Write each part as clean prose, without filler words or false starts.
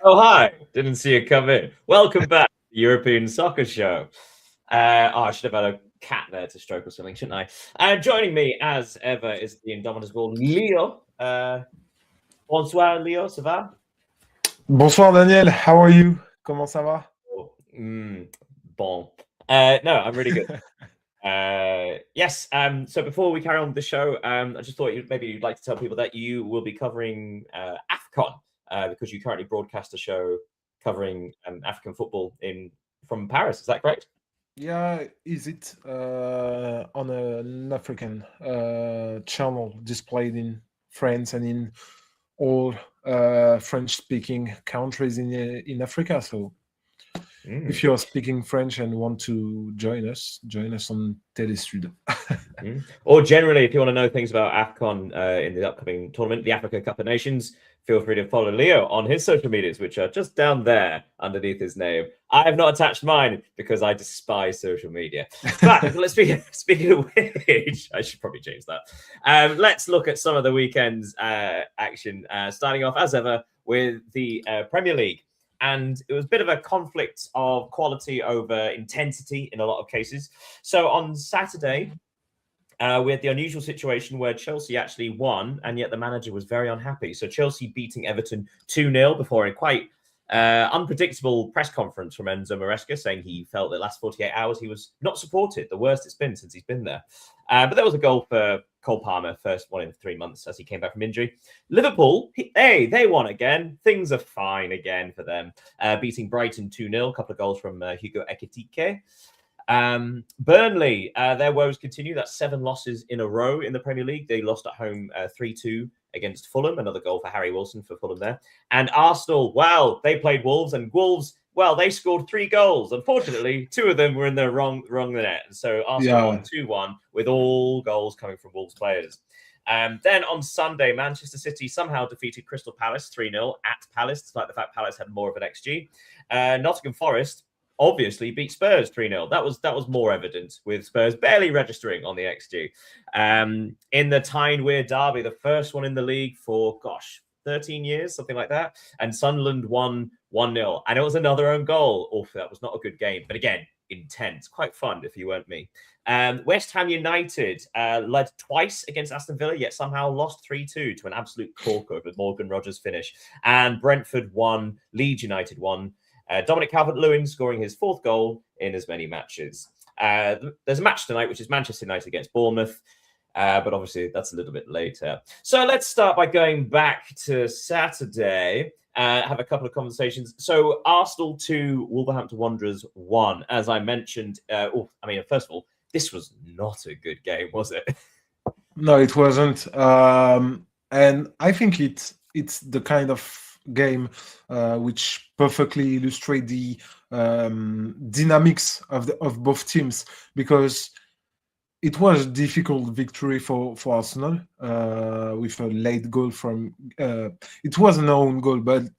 Oh, hi. Didn't see you come in. Welcome back to the European Soccer Show. I should have had a cat there to stroke or something, shouldn't I? Joining me, as ever, is the indomitable Leo. Bonsoir, Leo, ça va? Bonsoir Daniel, how are you? Comment ça va? Oh, bon. No, I'm really good. Yes. So before we carry on with the show, I just thought maybe you'd like to tell people that you will be covering AFCON because you currently broadcast a show covering African football from Paris. Is that correct? Yeah, is it on an African channel displayed in France and in all French-speaking countries in Africa? So if you are speaking French and want to join us on Telesud. Or generally, if you want to know things about AFCON in the upcoming tournament, the Africa Cup of Nations, feel free to follow Leo on his social medias, which are just down there underneath his name. I have not attached mine because I despise social media. But let's speaking of which, I should probably change that. Let's look at some of the weekend's action, starting off as ever with the Premier League. And it was a bit of a conflict of quality over intensity in a lot of cases. So on Saturday, we had the unusual situation where Chelsea actually won, and yet the manager was very unhappy. So Chelsea beating Everton 2-0 before a quite unpredictable press conference from Enzo Maresca, saying he felt the last 48 hours he was not supported, the worst it's been since he's been there. But there was a goal for Cole Palmer, first one in 3 months as he came back from injury. Liverpool, they won again. Things are fine again for them, beating Brighton 2-0, a couple of goals from Hugo Ekitike. Burnley, their woes continue. That's 7 losses in a row in the Premier League. They lost at home 3-2 against Fulham. Another goal for Harry Wilson for Fulham there. And Arsenal, well, they played Wolves, and Wolves, well, they scored 3 goals. Unfortunately, 2 of them were in the wrong net. So Arsenal won 2-1 with all goals coming from Wolves players. Then on Sunday, Manchester City somehow defeated Crystal Palace 3-0 at Palace, despite the fact Palace had more of an XG. Nottingham Forest obviously beat Spurs 3-0. That was more evident, with Spurs barely registering on the XG. In the Tyne Weir derby, the first one in the league for, 13 years, something like that. And Sunderland won 1-0. And it was another own goal. Oh, that was not a good game. But again, intense. Quite fun, if you weren't me. West Ham United led twice against Aston Villa, yet somehow lost 3-2 to an absolute corker with Morgan Rogers' finish. And Brentford won, Leeds United won. Dominic Calvert-Lewin scoring his 4th goal in as many matches. There's a match tonight, which is Manchester United against Bournemouth, but obviously that's a little bit later. So let's start by going back to Saturday, have a couple of conversations. So Arsenal 2, Wolverhampton Wanderers 1. As I mentioned, first of all, this was not a good game, was it? No, it wasn't. And I think it's the kind of game which perfectly illustrate the dynamics of both teams, because it was a difficult victory for Arsenal with a late goal from it was an own goal, but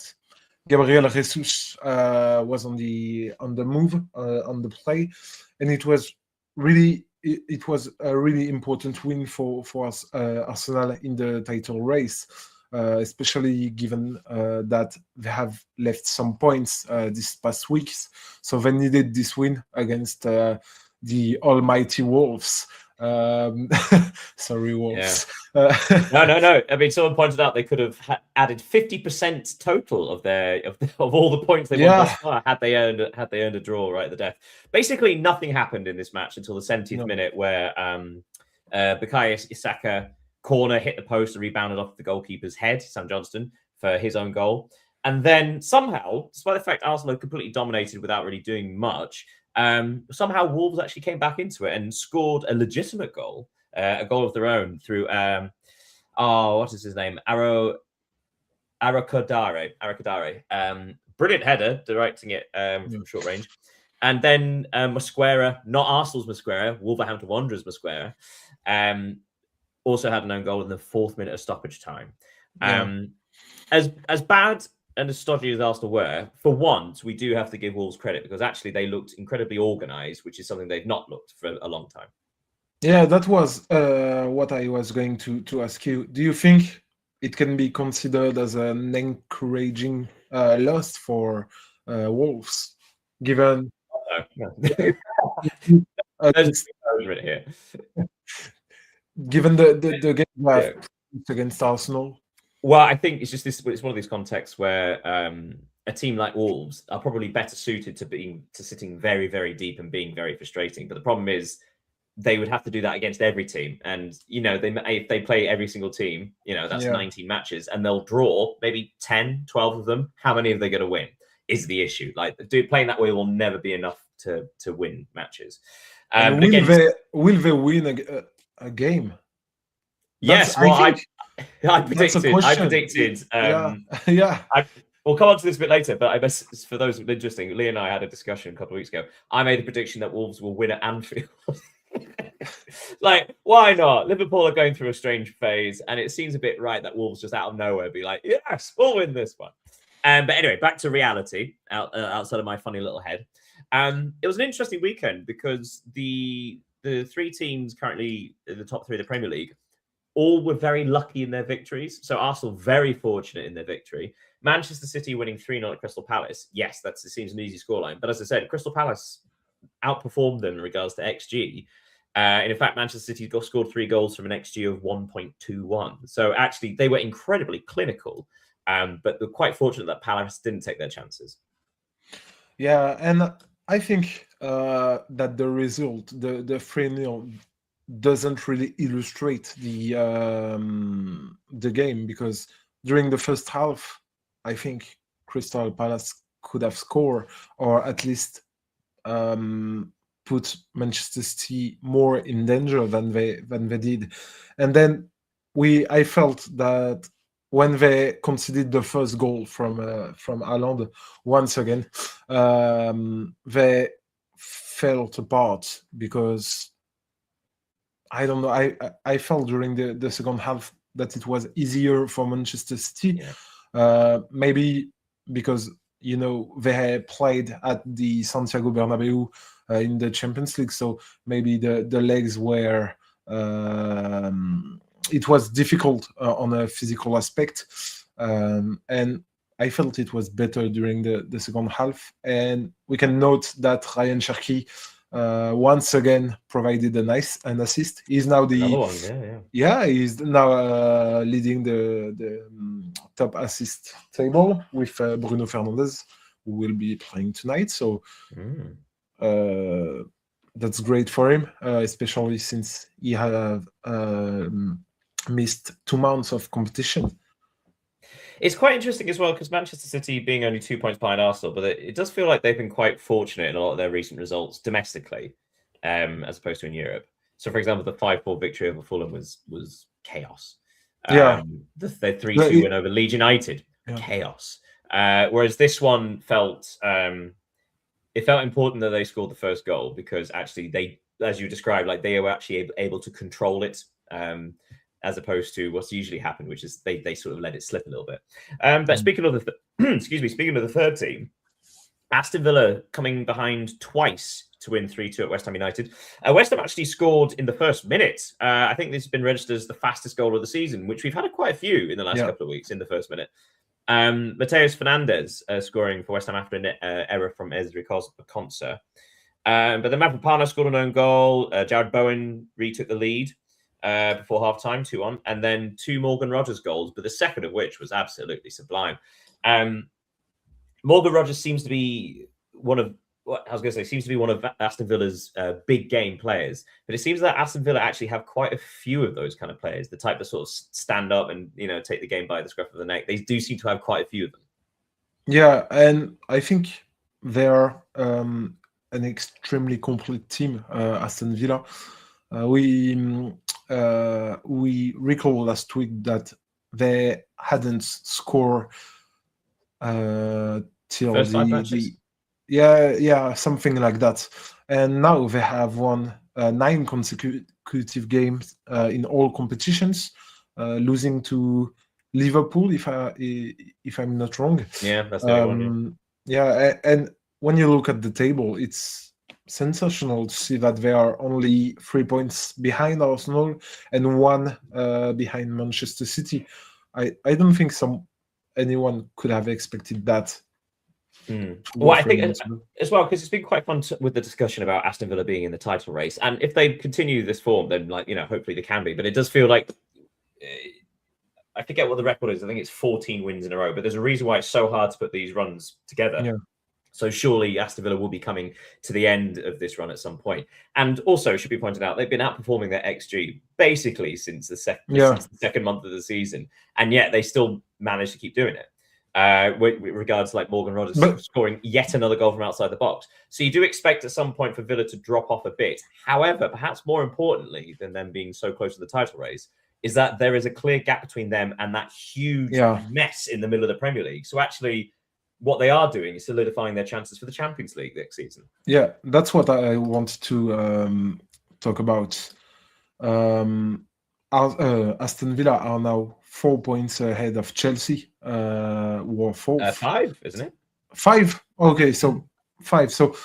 Gabriel Jesus was on the move on the play, and it was a really important win for us, Arsenal, in the title race. Especially given that they have left some points these past weeks. So they needed this win against the almighty Wolves. Sorry, Wolves. Yeah. No. I mean, someone pointed out they could have added 50% total of all the points they won thus far had they earned a draw right at the death. Basically, nothing happened in this match until the 70th minute, where Bukayo Saka corner hit the post and rebounded off the goalkeeper's head, Sam Johnston, for his own goal. And then somehow, despite the fact Arsenal completely dominated without really doing much, somehow Wolves actually came back into it and scored a legitimate goal, a goal of their own through, what is his name? Arakadare. Brilliant header, directing it from short range. And then Mosquera, not Arsenal's Mosquera, Wolverhampton Wanderers Mosquera, also had an own goal in the 4th minute of stoppage time. As bad and as stodgy as Arsenal were, for once, we do have to give Wolves credit, because actually they looked incredibly organised, which is something they've not looked for a long time. Yeah, that was what I was going to ask you. Do you think it can be considered as an encouraging loss for Wolves, given uh, There's over it here. given the game we have Yeah. against Arsenal. Well, I think it's just this. It's one of these contexts where a team like Wolves are probably better suited to sitting very, very deep and being very frustrating. But the problem is they would have to do that against every team, and if they play every single team, that's 19 matches, and they'll draw maybe 10, 12 of them. How many are they going to win? Is the issue. Like playing that way will never be enough to win matches. And will they win a game? Yes, well, I predicted. Yeah. We'll come on to this a bit later, but I guess for those interesting, Lee and I had a discussion a couple of weeks ago. I made a prediction that Wolves will win at Anfield. Like, why not? Liverpool are going through a strange phase, and it seems a bit right that Wolves just out of nowhere be like, yes, we'll win this one. But anyway, back to reality outside of my funny little head. It was an interesting weekend because the three teams currently in the top three of the Premier League all were very lucky in their victories. So Arsenal very fortunate in their victory. Manchester City winning 3-0 at Crystal Palace. Yes, it seems an easy scoreline. But as I said, Crystal Palace outperformed them in regards to XG. And in fact, Manchester City scored 3 goals from an XG of 1.21. So actually, they were incredibly clinical. But they're quite fortunate that Palace didn't take their chances. Yeah, and I think that the result, the 3-0, doesn't really illustrate the game, because during the first half, I think Crystal Palace could have scored, or at least put Manchester City more in danger than they did. And then I felt that when they conceded the first goal from Haaland, once again, they fell apart, because I don't know. I felt during the second half that it was easier for Manchester City. Yeah. Maybe because they played at the Santiago Bernabeu in the Champions League, so maybe the legs were. It was difficult on a physical aspect, and I felt it was better during the second half. And we can note that Ryan Cherki once again provided an assist. He's now he's now leading the top assist table with Bruno Fernandes, who will be playing tonight. So that's great for him, especially since he have missed 2 months of competition. It's quite interesting as well, because Manchester City being only 2 points behind Arsenal, but it does feel like they've been quite fortunate in a lot of their recent results domestically, as opposed to in Europe. So, for example, the 5-4 victory over Fulham was chaos. The 3-2 win over Leeds United, chaos. Whereas this one felt important that they scored the first goal, because actually they, as you described, like they were actually able to control it. As opposed to what's usually happened, which is they sort of let it slip a little bit. But speaking of the third team, Aston Villa coming behind twice to win 3-2 at West Ham United. West Ham actually scored in the first minute. I think this has been registered as the fastest goal of the season, which we've had quite a few in the last couple of weeks in the first minute. Mateus Fernandes scoring for West Ham after an error from Ezri Konsa. But then Mavropanos scored an own goal. Jared Bowen retook the lead before half-time, 2-1, and then 2 Morgan Rogers goals, but the second of which was absolutely sublime. Morgan Rogers seems to be one of Aston Villa's big game players, but it seems that Aston Villa actually have quite a few of those kind of players, the type that sort of stand up and take the game by the scruff of the neck. They do seem to have quite a few of them. Yeah, and I think they are an extremely complete team, Aston Villa. We recall last week that they hadn't scored till first 5 matches. Something like that. And now they have won 9 consecutive games in all competitions, losing to Liverpool, if I'm not wrong. Yeah, that's the one. Yeah, and when you look at the table, it's sensational to see that they are only 3 points behind Arsenal and 1 behind Manchester City. I don't think anyone could have expected that. Well, I think as well, because it's been quite fun with the discussion about Aston Villa being in the title race, and if they continue this form, then hopefully they can be. But it does feel like I forget what the record is. I think it's 14 wins in a row. But there's a reason why it's so hard to put these runs together. Yeah. So surely Aston Villa will be coming to the end of this run at some point. And also, should be pointed out, they've been outperforming their XG basically since the second month of the season, and yet they still manage to keep doing it. With regards to like Morgan Rogers scoring yet another goal from outside the box. So you do expect at some point for Villa to drop off a bit. However, perhaps more importantly than them being so close to the title race is that there is a clear gap between them and that huge mess in the middle of the Premier League. So actually, what they are doing is solidifying their chances for the Champions League next season. Yeah, that's what I want to talk about. Aston Villa are now 4 points ahead of Chelsea, who are fourth. 5, isn't it? 5. Okay, so 5. So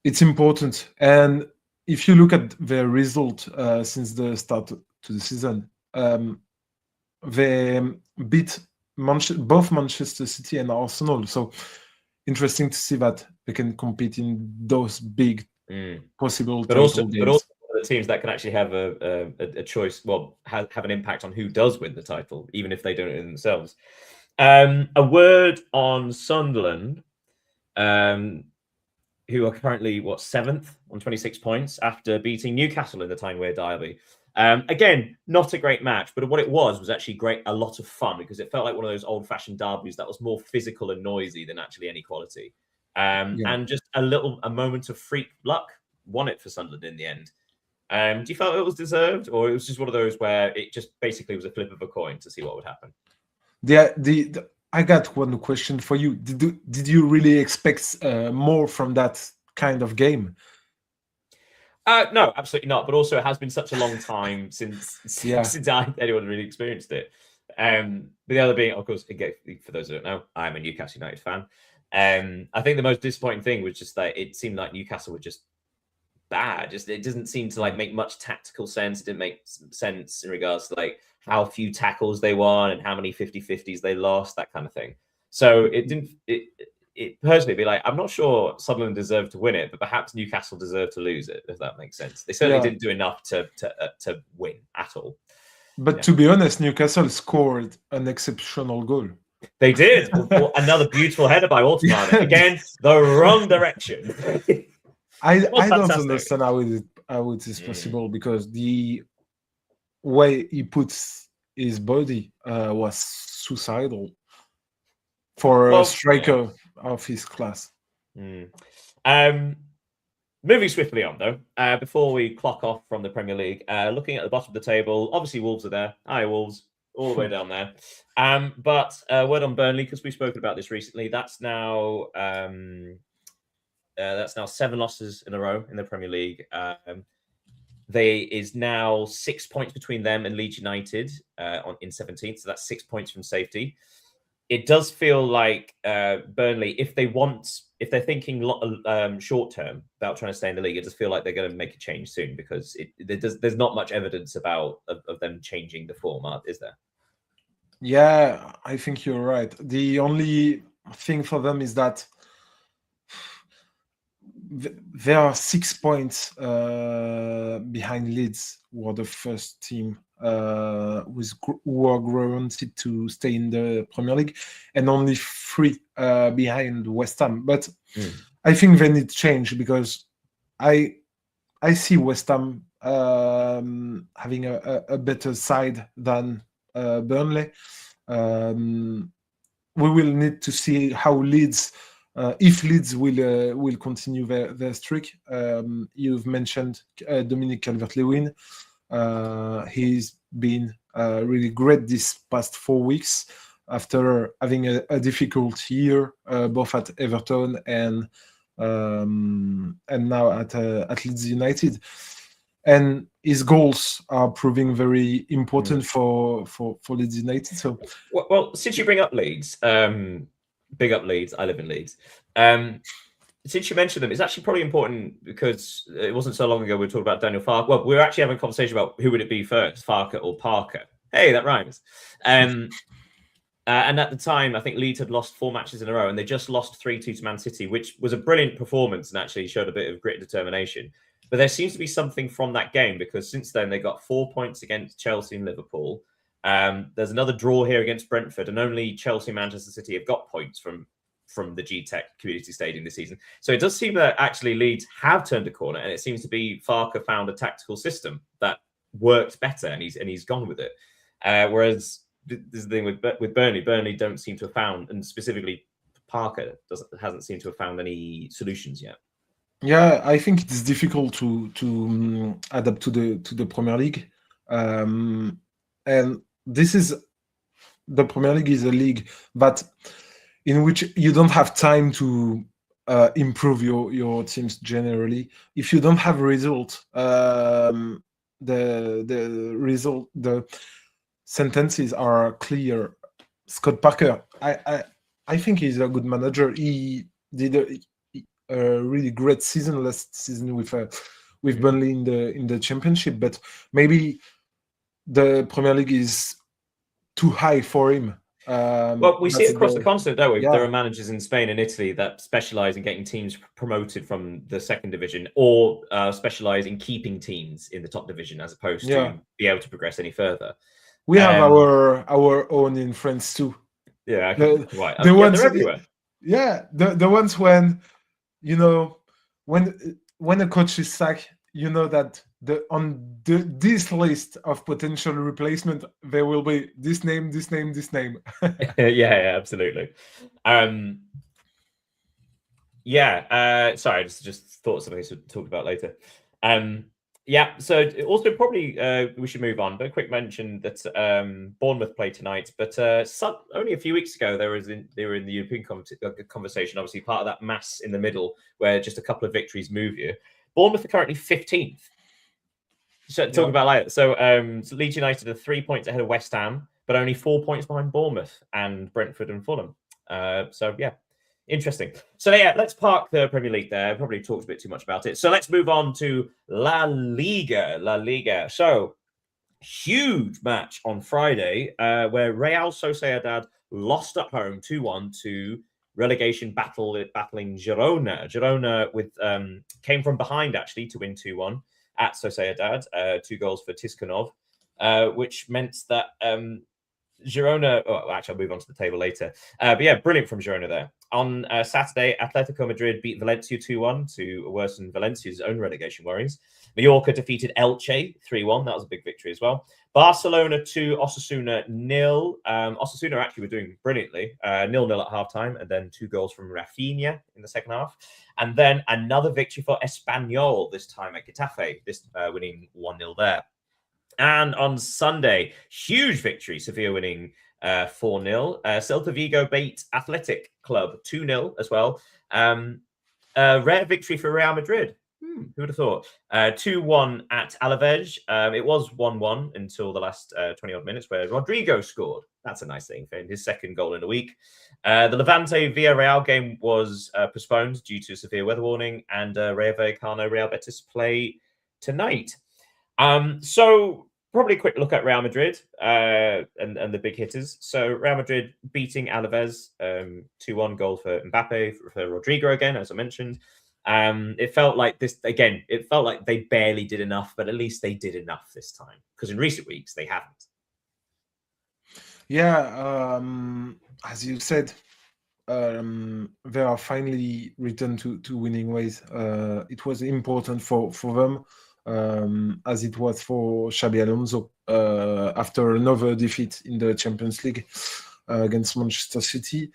it's important. And if you look at their result since the start to the season, they beat both Manchester City and Arsenal. So interesting to see that they can compete in those big possible title games. But also the teams that can actually have a choice, have an impact on who does win the title, even if they don't win themselves. A word on Sunderland, who are currently 7th on 26 points after beating Newcastle in the Tyne-Wear derby. Again, not a great match, but what it was actually a lot of fun because it felt like one of those old-fashioned derbies that was more physical and noisy than actually any quality. And just a moment of freak luck won it for Sunderland in the end. Do you feel it was deserved, or it was just one of those where it just basically was a flip of a coin to see what would happen? I got one question for you. Did you really expect more from that kind of game? No, absolutely not. But also, it has been such a long time since anyone really experienced it. But the other being, of course, again, for those who don't know, I'm a Newcastle United fan. I think the most disappointing thing was just that it seemed like Newcastle were just bad. It doesn't seem to make much tactical sense. It didn't make sense in regards to how few tackles they won and how many 50-50s they lost, that kind of thing. So it didn't. It personally be I'm not sure Sunderland deserved to win it, but perhaps Newcastle deserved to lose it, if that makes sense. They certainly didn't do enough to win at all. But to be honest, Newcastle scored an exceptional goal. They did. Another beautiful header by Altamar. Again, the wrong direction. I don't understand how it is possible because the way he puts his body was suicidal for a striker of his class. Moving swiftly on though, before we clock off from the Premier League, looking at the bottom of the table, obviously Wolves are there. Hi Wolves, all the way down there. But word on Burnley, because we've spoken about this recently. That's now 7 losses in a row in the Premier League. There is now 6 points between them and Leeds United in 17th. So that's 6 points from safety. It does feel like Burnley, if they're thinking short term about trying to stay in the league, it does feel like they're going to make a change soon because there's not much evidence of them changing the format, is there? Yeah, I think you're right. The only thing for them is that there are 6 points behind Leeds, who are the first team who are guaranteed to stay in the Premier League, and only 3 behind West Ham. But I think they need change because I see West Ham having a better side than Burnley. We will need to see how Leeds. If Leeds will continue their streak. You've mentioned Dominic Calvert-Lewin. He's been really great this past 4 weeks after having a difficult year, both at Everton and now at Leeds United. And his goals are proving very important for Leeds United. So, well, since you bring up Leeds. Big up Leeds. I live in Leeds. Since you mentioned them, it's actually probably important because it wasn't so long ago we were talking about Daniel Farke. Well, we were actually having a conversation about who would it be first, Farke or Parker. Hey, that rhymes. And at the time, I think Leeds had lost 4 matches in a row, and they just lost 3-2 to Man City, which was a brilliant performance and actually showed a bit of grit and determination. But there seems to be something from that game, because since then they got 4 points against Chelsea and Liverpool. There's another draw here against Brentford, and only Chelsea and Manchester City have got points from the G-Tech Community Stadium this season. So it does seem that actually Leeds have turned a corner, and it seems to be Farke found a tactical system that worked better, and he's gone with it. Whereas this is the thing with Burnley. Burnley don't seem to have found, and specifically Parker hasn't seemed to have found any solutions yet. Yeah, I think it's difficult to adapt to the Premier League, and this is the Premier League is a league that in which you don't have time to improve your teams generally. If you don't have a result, the sentences are clear. Scott Parker, I think he's a good manager. He did a really great season last season with Burnley in the Championship, but maybe the Premier League is too high for him. Well, we see it across the continent, don't we? Yeah. There are managers in Spain and Italy that specialize in getting teams promoted from the second division, or specialize in keeping teams in the top division, as opposed to be able to progress any further. We have our own in France too. Yeah, the ones, they're everywhere. Yeah, the ones when when a coach is sacked, that this list of potential replacement, there will be this name, this name, this name. yeah, absolutely. Sorry, I just thought something to talk about later. Yeah, so also probably we should move on, but a quick mention that Bournemouth play tonight, but only a few weeks ago they were in the European conversation, obviously part of that mass in the middle where just a couple of victories move you. Bournemouth are currently 15th. So talk about later. So Leeds United are 3 points ahead of West Ham, but only 4 points behind Bournemouth and Brentford and Fulham. Interesting. So yeah, let's park the Premier League there. Probably talked a bit too much about it. So let's move on to La Liga. So huge match on Friday where Real Sociedad lost at home 2-1 to relegation battling Girona. Girona came from behind actually to win 2-1 at Sociedad. 2 goals for Tiskanov, which meant that Girona. Oh, actually, I'll move on to the table later. But yeah, brilliant from Girona there. On Saturday, Atletico Madrid beat Valencia 2-1 to worsen Valencia's own relegation worries. Mallorca defeated Elche 3-1. That was a big victory as well. Barcelona 2, Osasuna 0. Osasuna actually were doing brilliantly. 0-0 at halftime, and then 2 goals from Rafinha in the second half. And then another victory for Espanyol, this time at Getafe, winning 1-0 there. And on Sunday, huge victory, Sevilla winning 4-0. Celta Vigo beat Athletic Club 2-0 as well. Rare victory for Real Madrid. Who would have thought? 2-1 at Alaves. It was 1-1 until the last 20-odd minutes where Rodrigo scored. That's a nice thing for him. His second goal in a week. The Levante-Villarreal game was postponed due to severe weather warning, and Rayo Vallecano-Real Betis play tonight. So probably a quick look at Real Madrid and the big hitters. So Real Madrid beating Alaves, 2-1 goal for Mbappe, for Rodrigo again, as I mentioned. It felt like they barely did enough, but at least they did enough this time, because in recent weeks they haven't. Yeah, as you said, they are finally returned to winning ways. It was important for them, as it was for Xabi Alonso after another defeat in the Champions League against Manchester City.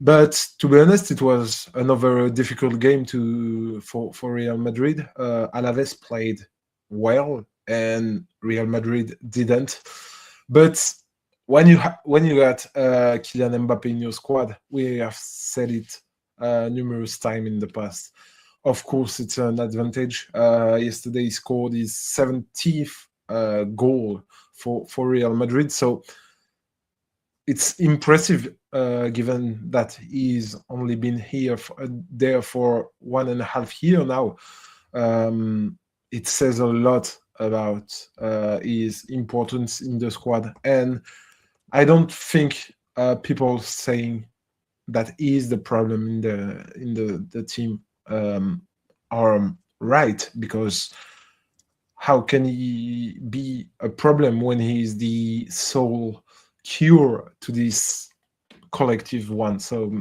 But to be honest, it was another difficult game for Real Madrid. Alaves played well, and Real Madrid didn't. But when you got Kylian Mbappe in your squad, we have said it numerous times in the past. Of course, it's an advantage. Yesterday, he scored his 70th goal for Real Madrid. So it's impressive, given that he's only been there for 1.5 years now. It says a lot about his importance in the squad, and I don't think people saying that he is the problem in the team are right, because how can he be a problem when he is the sole cure to this collective one? So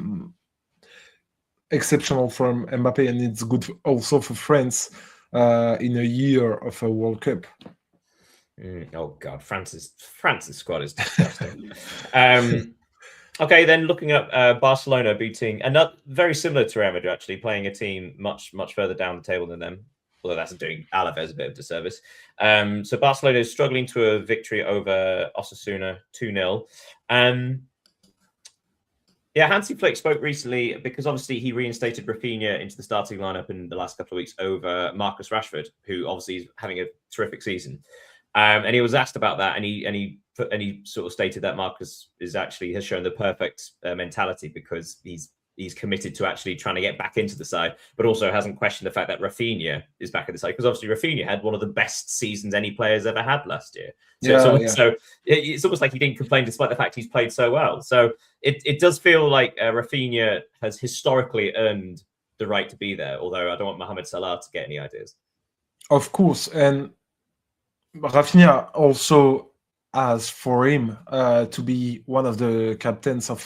exceptional from Mbappe, and it's good also for France in a year of a World Cup. Oh God, France's squad is disgusting. Okay, then looking at Barcelona beating another very similar to Real Madrid, actually playing a team much further down the table than them. Although that's doing Alaves a bit of disservice. So Barcelona is struggling to a victory over Osasuna 2-0. Yeah, Hansi Flick spoke recently because obviously he reinstated Rafinha into the starting lineup in the last couple of weeks over Marcus Rashford, who obviously is having a terrific season. And he was asked about that, and he sort of stated that Marcus has shown the perfect mentality, because he's committed to actually trying to get back into the side, but also hasn't questioned the fact that Rafinha is back in the side, because obviously Rafinha had one of the best seasons any player's ever had last year. So, it's almost like he didn't complain despite the fact he's played so well. So it does feel like Rafinha has historically earned the right to be there, although I don't want Mohamed Salah to get any ideas. Of course, and Rafinha also has for him to be one of the captains of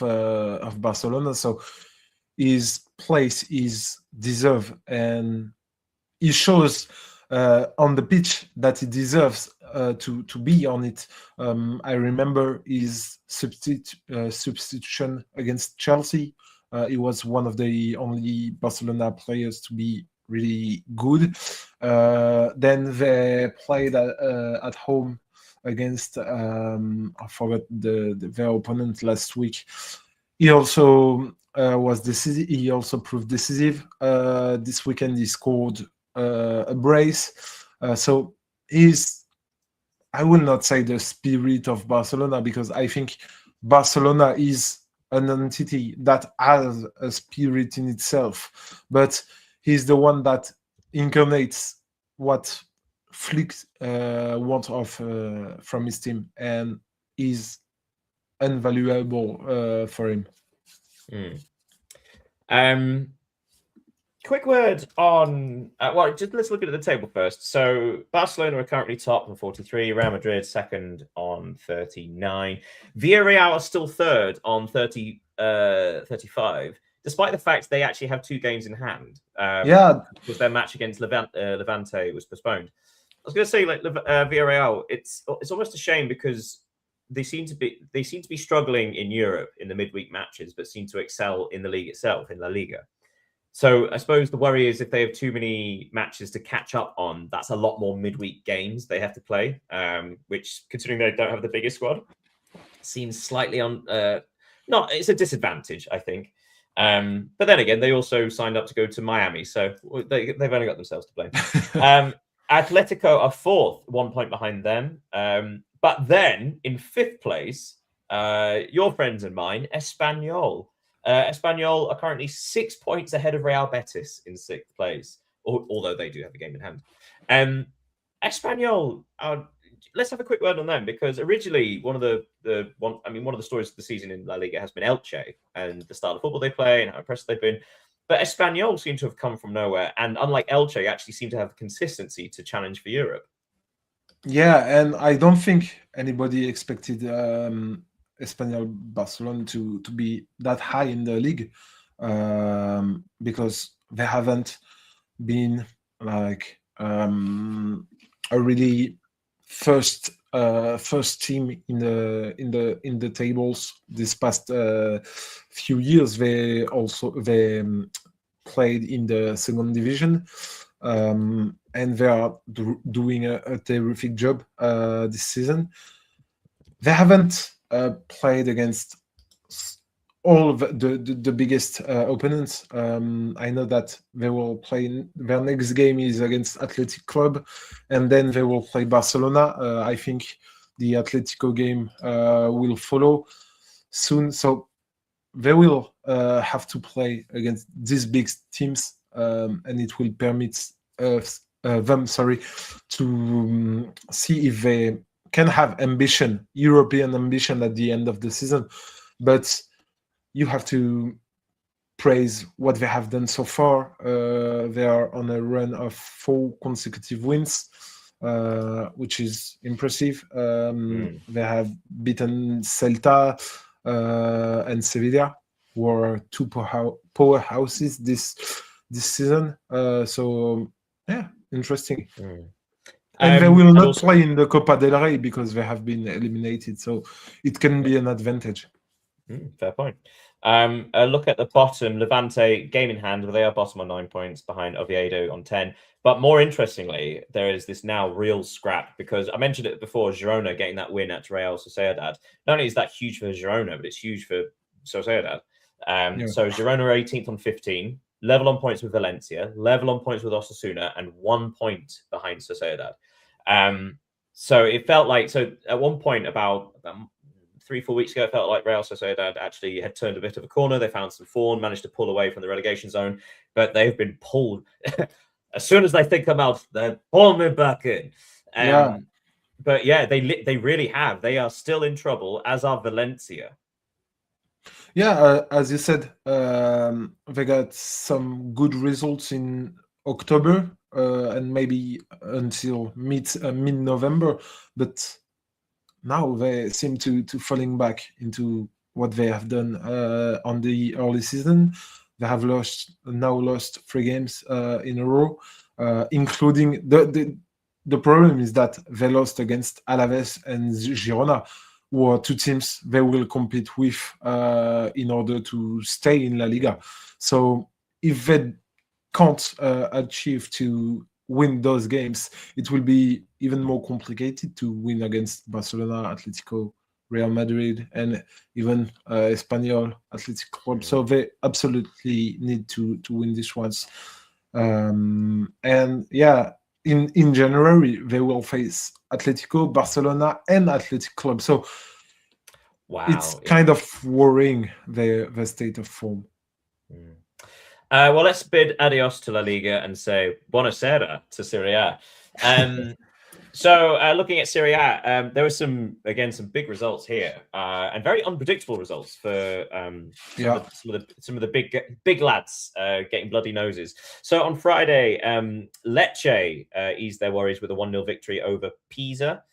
Barcelona, so his place is deserved, and he shows on the pitch that he deserves to be on it. I remember his substitution against Chelsea. He was one of the only Barcelona players to be really good. Then they played at home against I forgot their opponent last week. He also was decisive. He also proved decisive. This weekend he scored a brace. So he's, I will not say the spirit of Barcelona, because I think Barcelona is an entity that has a spirit in itself, but he's the one that incarnates what Flick wants from his team, and is invaluable for him. Quick word on just let's look at the table first. So Barcelona are currently top on 43, Real Madrid second on 39, Villarreal are still third on 35, despite the fact they actually have 2 games in hand. Because their match against Levante was postponed. I was going to say, like, Villarreal, it's almost a shame, because they seem to be struggling in Europe in the midweek matches, but seem to excel in the league itself, in La Liga. So I suppose the worry is if they have too many matches to catch up on, that's a lot more midweek games they have to play, which, considering they don't have the biggest squad, seems slightly it's a disadvantage, I think. But then again, they also signed up to go to Miami, so they've only got themselves to blame. Atletico are 4th, 1 point behind them. But then in 5th place, your friends and mine, Espanyol. Espanyol are currently 6 points ahead of Real Betis in 6th place, although they do have a game in hand. Espanyol, let's have a quick word on them, because originally one of the stories of the season in La Liga has been Elche and the style of football they play and how impressive they've been. But Espanyol seem to have come from nowhere, and unlike Elche, actually seem to have consistency to challenge for Europe. Yeah, and I don't think anybody expected Espanyol Barcelona to be that high in the league, because they haven't been like a really first team in the tables this past few years. They played in the second division, and they are doing a terrific job this season. They haven't played against all of the biggest opponents. I know that they will play, their next game is against Athletic Club, and then they will play Barcelona. I think the Atletico game will follow soon. So they will have to play against these big teams, and it will permit them, sorry, to see if they can have ambition, European ambition at the end of the season. But you have to praise what they have done so far. They are on a run of 4 consecutive wins, which is impressive. They have beaten Celta and Sevilla, who are 2 powerhouses this season. So yeah, interesting. And they will not play in the Copa del Rey because they have been eliminated, so it can be an advantage. Fair point. A look at the bottom, Levante, game in hand, they are bottom on 9 points behind Oviedo on 10. But more interestingly, there is this now real scrap, because I mentioned it before, Girona getting that win at Real Sociedad. Not only is that huge for Girona, but it's huge for Sociedad. So Girona are 18th on 15, level on points with Valencia, level on points with Osasuna, and 1 point behind Sociedad. So it felt like, so at one point about 3-4 weeks ago, it felt like Real Sociedad actually had turned a bit of a corner. They found some form, managed to pull away from the relegation zone, but they've been pulled. As soon as they think come out, they're pulling me back in. But yeah, they really have. They are still in trouble, as are Valencia. Yeah, as you said, they got some good results in October and maybe until mid-November, but now they seem to falling back into what they have done on the early season. They have now lost 3 games in a row, including the problem is that they lost against Alaves and Girona, who are 2 teams they will compete with in order to stay in La Liga. So if they can't achieve to win those games, it will be even more complicated to win against Barcelona, Atletico, Real Madrid, and even Espanyol, Athletic Club. So they absolutely need to win these ones. And yeah, in January, they will face Atletico, Barcelona, and Athletic Club. So it's kind of worrying, the state of form. Well, let's bid adios to La Liga and say buonasera to Serie A. So looking at Serie A, there were some big results here and very unpredictable results for some of the big lads getting bloody noses. So on Friday, Lecce eased their worries with a 1-0 victory over Pisa.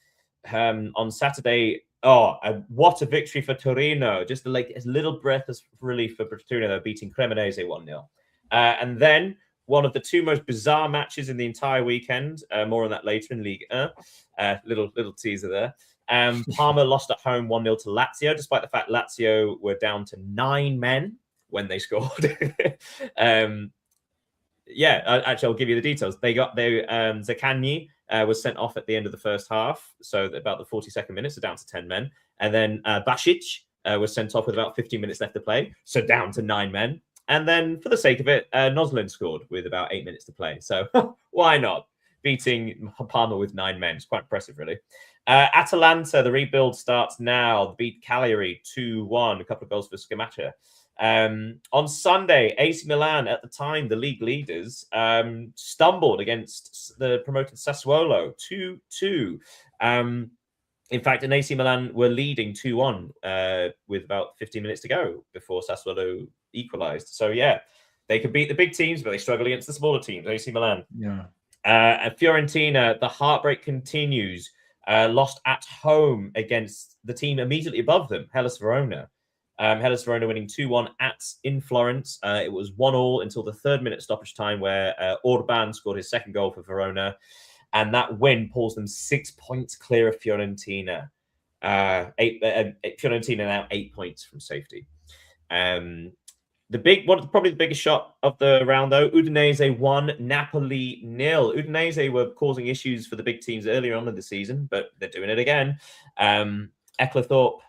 On Saturday, what a victory for Torino! Just a little breath of relief for Torino. They're beating Cremonese 1-0. And then one of the 2 most bizarre matches in the entire weekend. More on that later in Ligue 1. Little teaser there. Parma lost at home 1-0 to Lazio, despite the fact Lazio were down to 9 men when they scored. Actually, I'll give you the details. Zaccagni was sent off at the end of the first half, so about the 42nd minute, so down to 10 men. And then Basic was sent off with about 15 minutes left to play, so down to 9 men. And then, for the sake of it, Noslin scored with about 8 minutes to play. So why not? Beating Parma with 9 men. It's quite impressive, really. Atalanta, the rebuild starts now. They beat Cagliari 2-1. A couple of goals for Scamacca. On Sunday, AC Milan, at the time the league leaders, stumbled against the promoted Sassuolo 2-2. In fact, AC Milan were leading 2-1 with about 15 minutes to go before Sassuolo equalized. So yeah, they could beat the big teams, but they struggle against the smaller teams. AC Milan. Yeah. And Fiorentina, the heartbreak continues. Lost at home against the team immediately above them, Hellas Verona. Hellas Verona winning 2-1 in Florence. It was 1-1 until the 3rd minute stoppage time, where Orban scored his 2nd goal for Verona. And that win pulls them 6 points clear of Fiorentina. Fiorentina now 8 points from safety. Probably the biggest shot of the round, though, Udinese 1, Napoli 0. Udinese were causing issues for the big teams earlier on in the season, but they're doing it again. Ecclethorpe,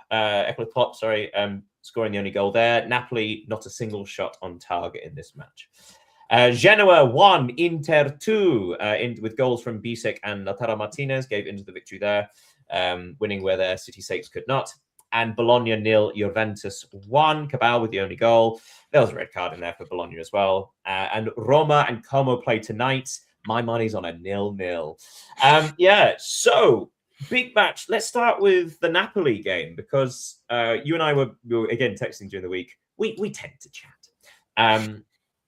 scoring the only goal there. Napoli, not a single shot on target in this match. Genoa 1, Inter 2, with goals from Bisek and Lautaro Martinez, gave Inter the victory there, winning where their city sakes could not. And Bologna 0, Juventus 1, Cabal with the only goal. There was a red card in there for Bologna as well. And Roma and Como play tonight. My money's on a 0-0. Yeah, so big match. Let's start with the Napoli game because you and I were again texting during the week. We tend to chat.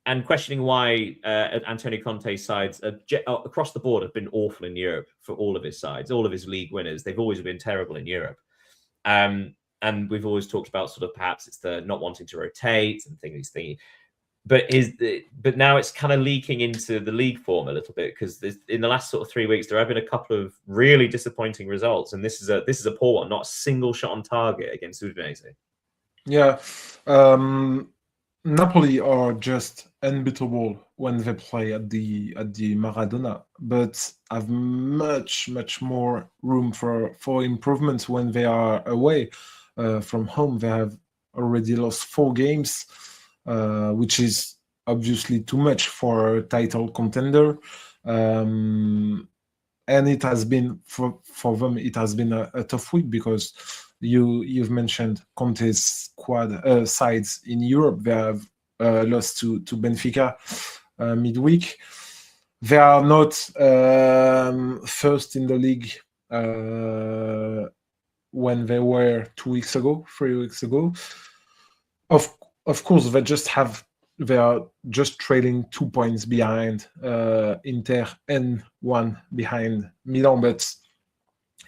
And questioning why Antonio Conte's sides across the board have been awful in Europe for all of his sides, all of his league winners. They've always been terrible in Europe. And we've always talked about sort of perhaps it's the not wanting to rotate and things. But now it's kind of leaking into the league form a little bit because in the last sort of 3 weeks there have been a couple of really disappointing results, and this is a poor one. Not a single shot on target against Udinese. Yeah. Napoli are just unbeatable when they play at the Maradona, but have much more room for improvements when they are away from home. They have already lost 4 games, which is obviously too much for a title contender. And it has been for them. It has been a tough week because you've mentioned Conte's squad sides in Europe. They have lost to Benfica midweek. They are not first in the league when they were 3 weeks ago. Of course, they are just trailing 2 points behind Inter and 1 behind Milan, but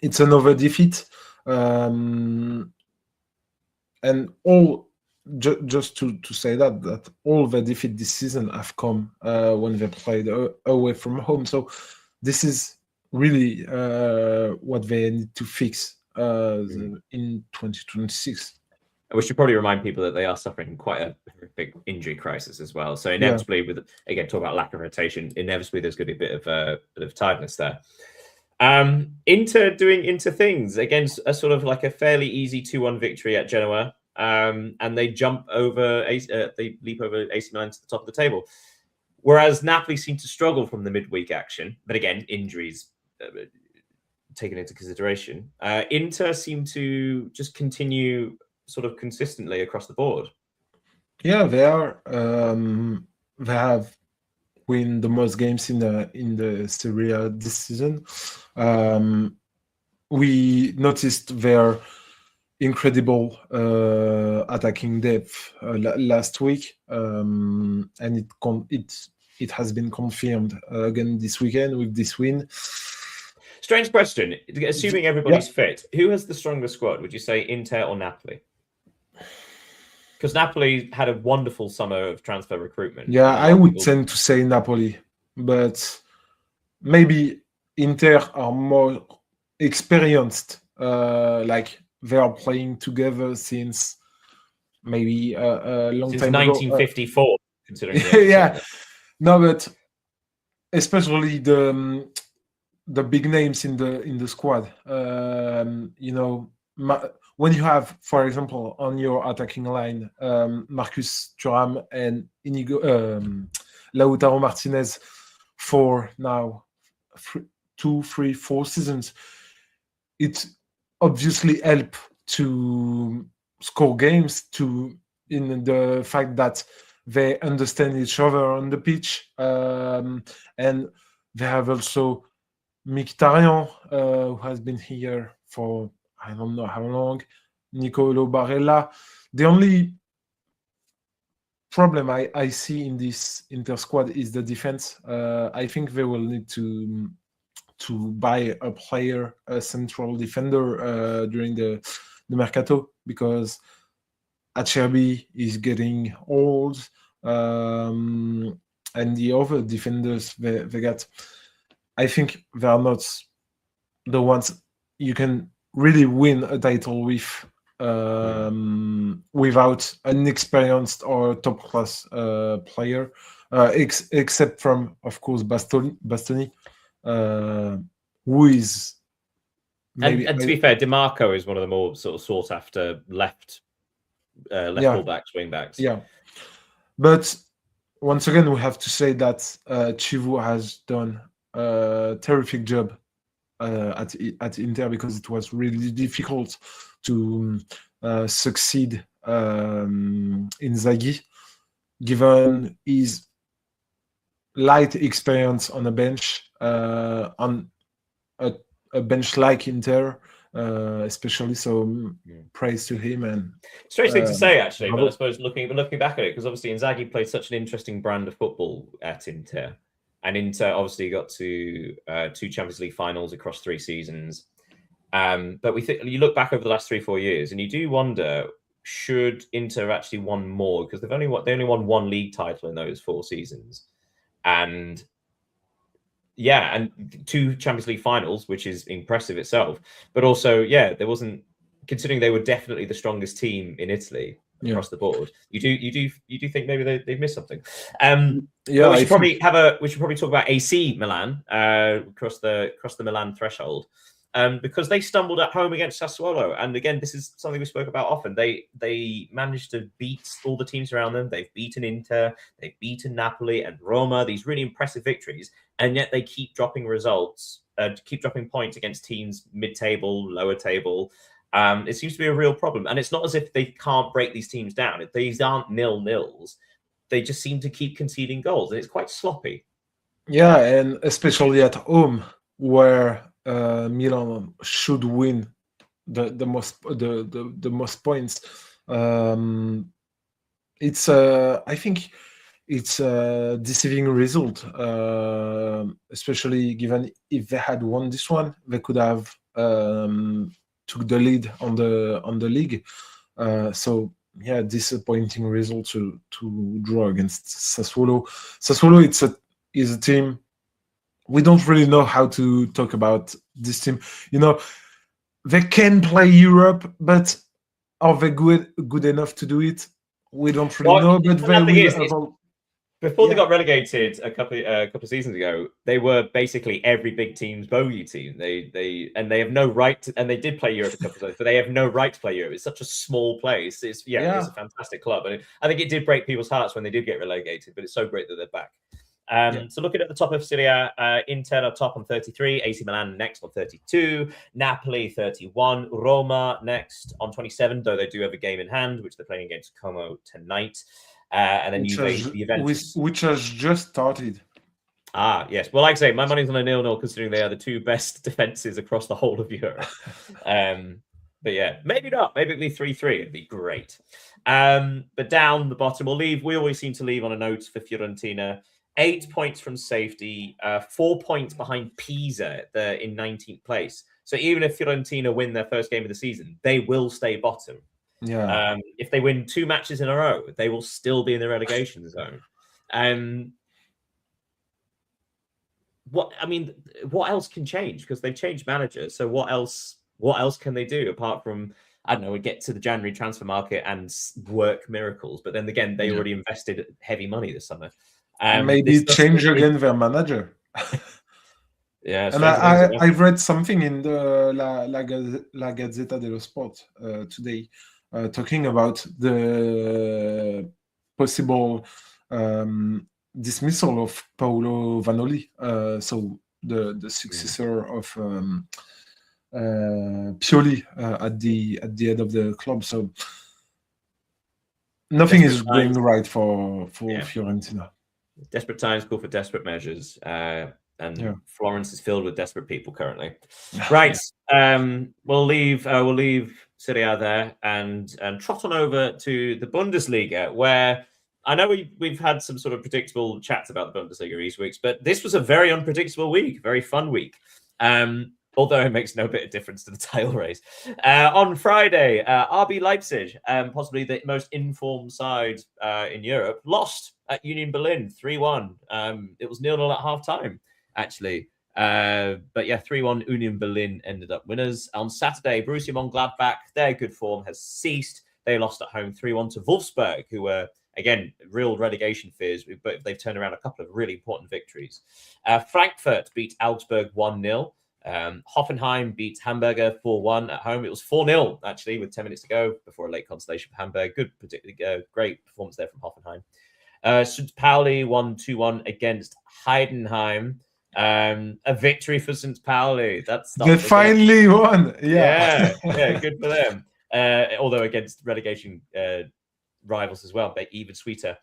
it's another defeat. And all just to say that all the defeat this season have come when they played away from home. So this is really what they need to fix in 2026. We should probably remind people that they are suffering quite a big injury crisis as well. So inevitably, with again talk about lack of rotation, inevitably there's going to be a bit of tiredness there. Inter doing Inter things against a sort of like a fairly easy 2-1 victory at Genoa, and they leap over AC Milan to the top of the table. Whereas Napoli seem to struggle from the midweek action, but again injuries taken into consideration. Inter seem to just continue sort of consistently across the board. Yeah, they are. They have win the most games in the Serie A this season. We noticed their incredible attacking depth last week, and it has been confirmed again this weekend with this win. Strange question. Assuming everybody's fit, who has the strongest squad? Would you say Inter or Napoli? Because Napoli had a wonderful summer of transfer recruitment. Yeah, I would tend to say Napoli, but maybe Inter are more experienced. Like they are playing together since maybe a long since time 1954, ago. Considering yeah, no, but especially the big names in the squad. When you have, for example, on your attacking line, Marcus Thuram and Inigo Lautaro Martinez for now 2, 3, 4 seasons, it obviously help to score games in the fact that they understand each other on the pitch, and they have also Mkhitaryan, who has been here for I don't know how long, Nicolo Barella. The only problem I see in this Inter squad is the defense. I think they will need to buy a player, a central defender during the Mercato, because Acerbi is getting old, and the other defenders they got, I think they are not the ones you can really win a title with without an experienced or top class player, except from, of course, Bastoni, who is maybe. And to be fair, Dimarco is one of the more sort of sought after left fullbacks, wing backs. Yeah, but once again, we have to say that Chivu has done a terrific job at Inter, because it was really difficult to succeed Inzaghi, given his light experience on a bench, on a bench like Inter, especially. So praise to him. And strange thing to say, actually, bravo. but I suppose looking back at it, because obviously Inzaghi played such an interesting brand of football at Inter, and Inter obviously got to 2 Champions League finals across 3 seasons. But we think you look back over the last 3-4 years, and you do wonder, should Inter actually won more, because they only won 1 league title in those 4 seasons, and 2 Champions League finals, which is impressive itself. But also, there wasn't, considering they were definitely the strongest team in Italy across the board. You do think maybe they've missed something? We should probably talk about AC Milan across the Milan threshold. Because they stumbled at home against Sassuolo. And again, this is something we spoke about often. They managed to beat all the teams around them. They've beaten Inter, they've beaten Napoli and Roma, these really impressive victories. And yet they keep dropping results, keep dropping points against teams mid-table, lower table. It seems to be a real problem. And it's not as if they can't break these teams down. These aren't 0-0s. They just seem to keep conceding goals. And it's quite sloppy. Yeah, and especially at home, where Milan should win the most points. It's I think it's a deceiving result, especially given if they had won this one, they could have took the lead on the league. So disappointing result to draw against Sassuolo. Sassuolo is a team. We don't really know how to talk about this team. They can play Europe, but are they good enough to do it? We don't really know. But they will. Before they got relegated a couple of seasons ago, they were basically every big team's bogey team. They have no right to, and they did play Europe a couple of times, but they have no right to play Europe. It's such a small place. It's a fantastic club, and I think it did break people's hearts when they did get relegated. But it's so great that they're back. So looking at the top of Serie A, Inter are top on 33, AC Milan next on 32, Napoli 31, Roma next on 27, though they do have a game in hand, which they're playing against Como tonight. And then Juventus, which has just started. Yes. Well, like I say, my money's on a 0-0, considering they are the 2 best defenses across the whole of Europe. But yeah, maybe not. Maybe it'd be 3-3. It'd be great. But down the bottom, we always seem to leave on a note for Fiorentina. 8 points from safety, 4 points behind Pisa in 19th place. So even if Fiorentina win their first game of the season, they will stay bottom. Yeah. If they win 2 matches in a row, they will still be in the relegation zone. What else can change? Because they've changed managers. So what else can they do apart from, I don't know, get to the January transfer market and work miracles? But then again, they already invested heavy money this summer. Maybe change again their manager. Yeah, and I've read something in the La Gazzetta dello Sport today, talking about the possible dismissal of Paolo Vanoli, so the successor of Pioli at the head of the club. So nothing is going right for Fiorentina. Desperate times call for desperate measures, and Florence is filled with desperate people currently. Right, we'll leave Serie A there and trot on over to the Bundesliga, where I know we've had some sort of predictable chats about the Bundesliga these weeks, but this was a very unpredictable week, very fun week. Although it makes no bit of difference to the title race. On Friday, RB Leipzig, possibly the most informed side in Europe, lost at Union Berlin 3-1. It was 0-0 at half-time, actually. But yeah, 3-1 Union Berlin ended up winners. On Saturday, Borussia Mönchengladbach, their good form has ceased. They lost at home 3-1 to Wolfsburg, who were, again, real relegation fears, but they've turned around a couple of really important victories. Frankfurt beat Augsburg 1-0. Hoffenheim beat Hamburger 4-1 at home. It was 4-0, actually, with 10 minutes to go before a late consolation for Hamburg. Great performance there from Hoffenheim. St. Pauli won 2-1 against Heidenheim. A victory for St. Pauli. They finally won. Yeah, good for them. Although against relegation rivals as well, but even sweeter.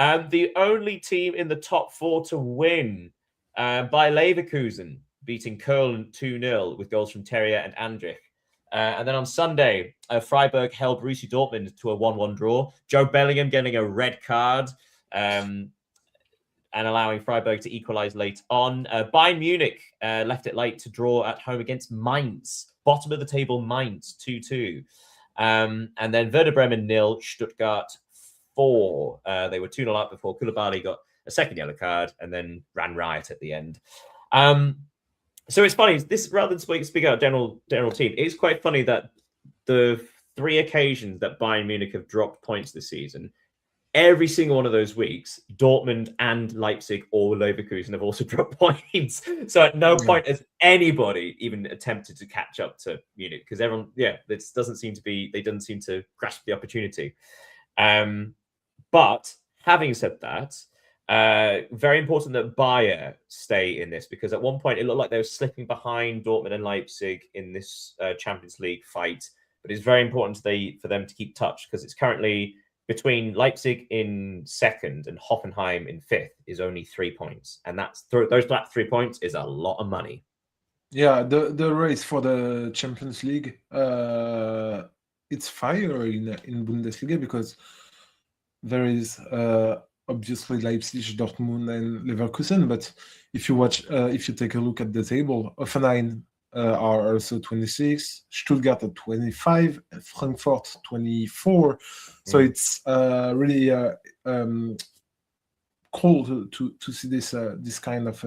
The only team in the top 4 to win by Leverkusen, beating Köln 2-0 with goals from Terrier and Andrich. And then on Sunday, Freiburg held Borussia Dortmund to a 1-1 draw. Joe Bellingham getting a red card and allowing Freiburg to equalise late on. Bayern Munich left it late to draw at home against Mainz. Bottom of the table, Mainz 2-2. And then Werder Bremen 0, Stuttgart 4. They were 2-0 up before Koulibaly got a second yellow card and then ran riot at the end. So it's funny, this rather than speak out general team, it's quite funny that the 3 occasions that Bayern Munich have dropped points this season, every single one of those weeks, Dortmund and Leipzig or Leverkusen have also dropped points. So at no point has anybody even attempted to catch up to Munich because everyone, this doesn't seem to be, they didn't seem to grasp the opportunity. But having said that, very important that Bayer stay in this because at one point it looked like they were slipping behind Dortmund and Leipzig in this Champions League fight. But it's very important for them to keep touch because it's currently between Leipzig in 2nd and Hoffenheim in 5th is only 3 points. And those 3 points is a lot of money. Yeah, the race for the Champions League, it's fire in Bundesliga because there is obviously Leipzig, Dortmund, and Leverkusen. But if you take a look at the table, Hoffenheim are also 26, Stuttgart at 25, Frankfurt 24. So it's really cool to see this kind of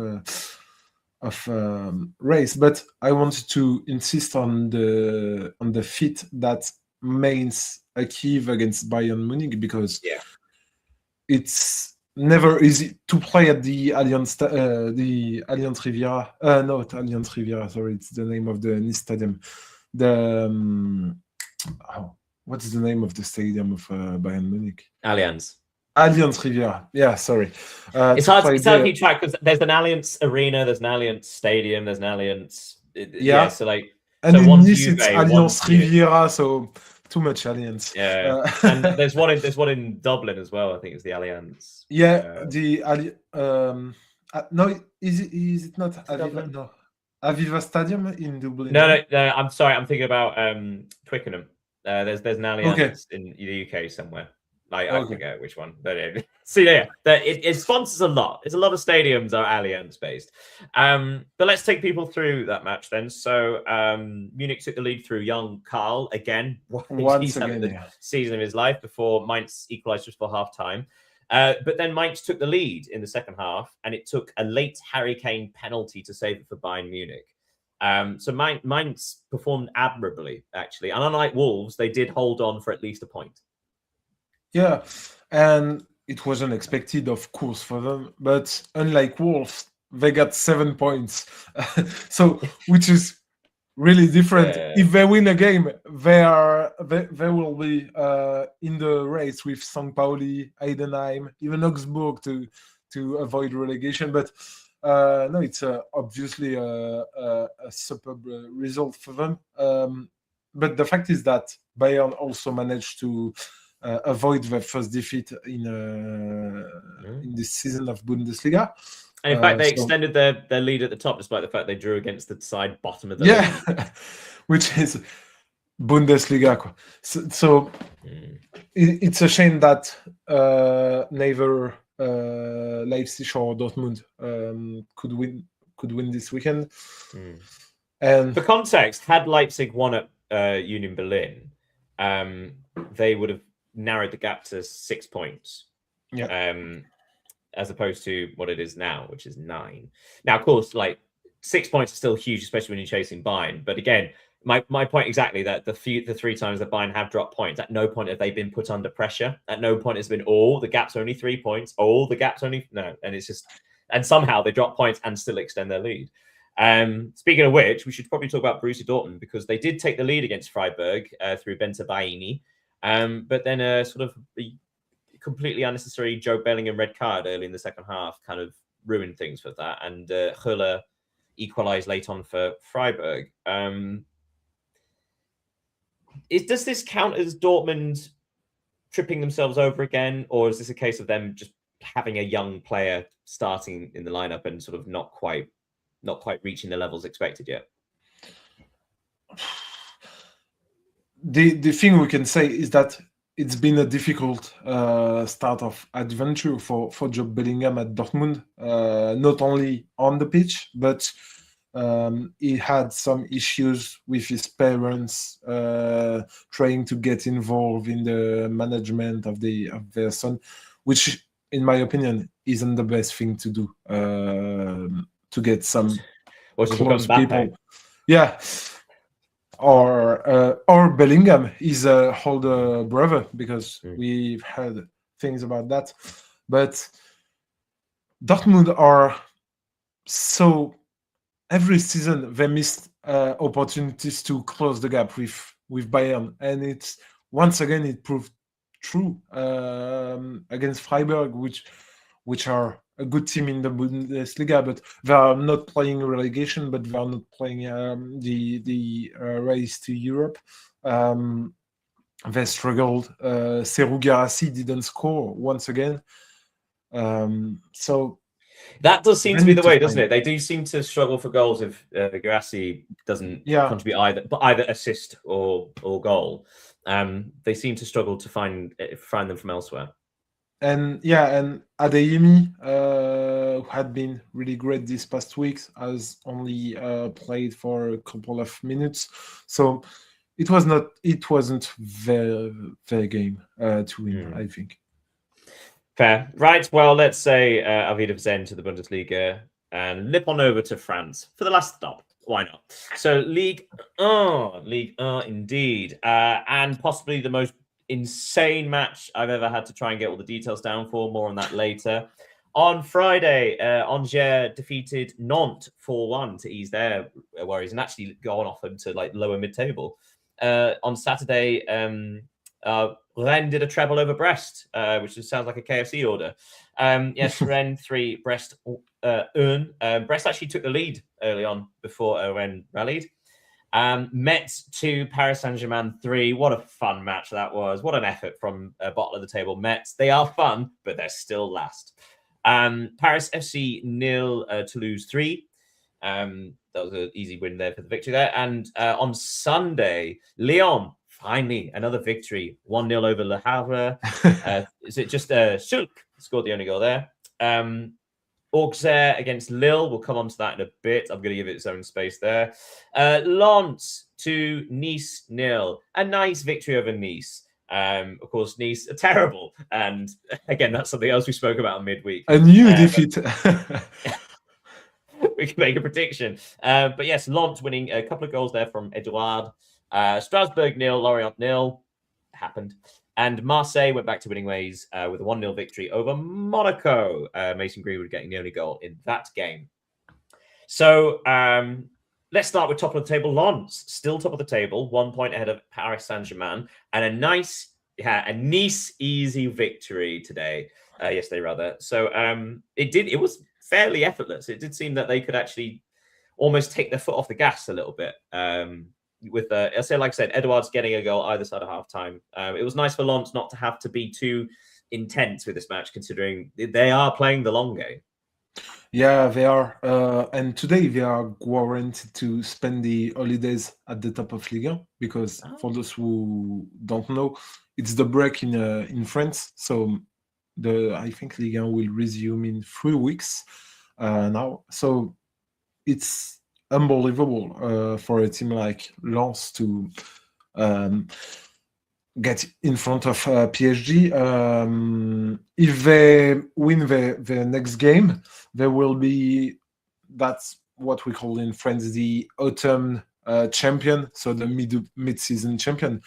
race. But I wanted to insist on the feat that Mainz achieved against Bayern Munich because it's never easy to play at the Allianz Riviera. Not Allianz Riviera. Sorry, it's the name of the Nice stadium. What is the name of the stadium of Bayern Munich? Allianz Riviera. Yeah, sorry. It's hard to keep track because there's an Allianz Arena, there's an Allianz Stadium, there's an Allianz. So and so in one's Nice Juve, it's Allianz Riviera, so too much Allianz. Yeah, and there's one in Dublin as well. I think it's the Allianz. Yeah, no, is it not Aviva? No, Aviva Stadium in Dublin. No. I'm sorry. I'm thinking about Twickenham. There's an Allianz in the UK somewhere. I forget which one. But it sponsors a lot. It's a lot of stadiums are Allianz based. But let's take people through that match then. So Munich took the lead through young Karl again. Once again, the season of his life before Mainz equalised just before half time. But then Mainz took the lead in the second half, and it took a late Harry Kane penalty to save it for Bayern Munich. So Mainz performed admirably, actually. And unlike Wolves, they did hold on for at least a point. Yeah, and it wasn't expected, of course, for them. But unlike Wolves, they got 7 points. So, which is really different. If they win a game, they will be in the race with St. Pauli, Heidenheim, even Augsburg to avoid relegation. But no, it's obviously a superb result for them. But the fact is that Bayern also managed to avoid their first defeat in this season of Bundesliga. And in fact, they extended their lead at the top, despite the fact they drew against the side bottom of the league. Which is Bundesliga. So it's a shame that neither Leipzig or Dortmund could win this weekend. And for context, had Leipzig won at Union Berlin, they would have narrowed the gap to 6 points. As opposed to what it is now, which is 9. Now, of course, 6 points are still huge, especially when you're chasing Bayern. But again, my point exactly that the 3 times that Bayern have dropped points, at no point have they been put under pressure. At no point has been, the gap's only 3 points. The gap's only no. And it's just, and somehow they drop points and still extend their lead. Speaking of which, we should probably talk about Borussia Dortmund because they did take the lead against Freiburg through Benta Baini. But then sort of a completely unnecessary Joe Bellingham red card early in the second half kind of ruined things for that. And Höller equalised late on for Freiburg. Does this count as Dortmund tripping themselves over again? Or is this a case of them just having a young player starting in the lineup and sort of not quite reaching the levels expected yet? The thing we can say is that it's been a difficult start of adventure for Job Bellingham at Dortmund, not only on the pitch, but he had some issues with his parents trying to get involved in the management of their son, which, in my opinion, isn't the best thing to do. To get some close people, yeah. Or Bellingham is a older brother, because we've heard things about that. But Dortmund are so, every season they missed opportunities to close the gap with Bayern, and it's once again it proved true against Freiburg, which are a good team in the Bundesliga, but they are not playing relegation, but they are not playing the race to Europe. They struggled. Serhou Guirassy didn't score once again. So that does seem to be the way, doesn't it? They do seem to struggle for goals if Guirassy doesn't contribute either assist or goal. They seem to struggle to find them from elsewhere. And Adeyemi, who had been really great these past weeks, has only played for a couple of minutes. So it wasn't their game to win, I think. Fair. Right, well, let's say Auf Wiedersehen to the Bundesliga and nip on over to France for the last stop. Why not? So Ligue 1 indeed. And possibly the most insane match I've ever had to try and get all the details down for. More on that later. On Friday, Angers defeated Nantes 4-1 to ease their worries and actually gone off into like lower mid-table. On Saturday, Rennes did a treble over Brest, which sounds like a KFC order. Yes, Rennes 3, Brest 1. Brest actually took the lead early on before Rennes rallied. Metz 2, Paris Saint-Germain 3. What a fun match that was. What an effort from bottom of the table Metz. They are fun, but they're still last. Paris FC 0, Toulouse 3. That was an easy win there for the victory there. And on Sunday, Lyon, finally, another victory. 1-0 over Le Havre. Is it just Schulk scored the only goal there? Auxerre against Lille. We'll come on to that in a bit. I'm going to give it its own space there. Lens to Nice 0. A nice victory over Nice. Of course, Nice are terrible. And again, that's something else we spoke about midweek. A new defeat. We can make a prediction. But yes, Lens winning a couple of goals there from Edouard. Strasbourg 0, Lorient 0. Happened. And Marseille went back to winning ways with a 1-0 victory over Monaco. Mason Greenwood getting the only goal in that game. So let's start with top of the table. Lens, still top of the table, 1 point ahead of Paris Saint-Germain. And a Nice easy victory today. Yesterday, rather. So it was fairly effortless. It did seem that they could actually almost take their foot off the gas a little bit. With like I said, Edouard's getting a goal either side of half-time. It was nice for Lens not to have to be too intense with this match, considering they are playing the long game. Yeah, they are. And today they are guaranteed to spend the holidays at the top of Ligue 1, because for those who don't know, it's the break in France. So I think Ligue 1 will resume in 3 weeks now. So it's unbelievable for a team like Lens to get in front of PSG. If they win the next game, there will be, that's what we call in France the autumn champion, so the mid-season champion,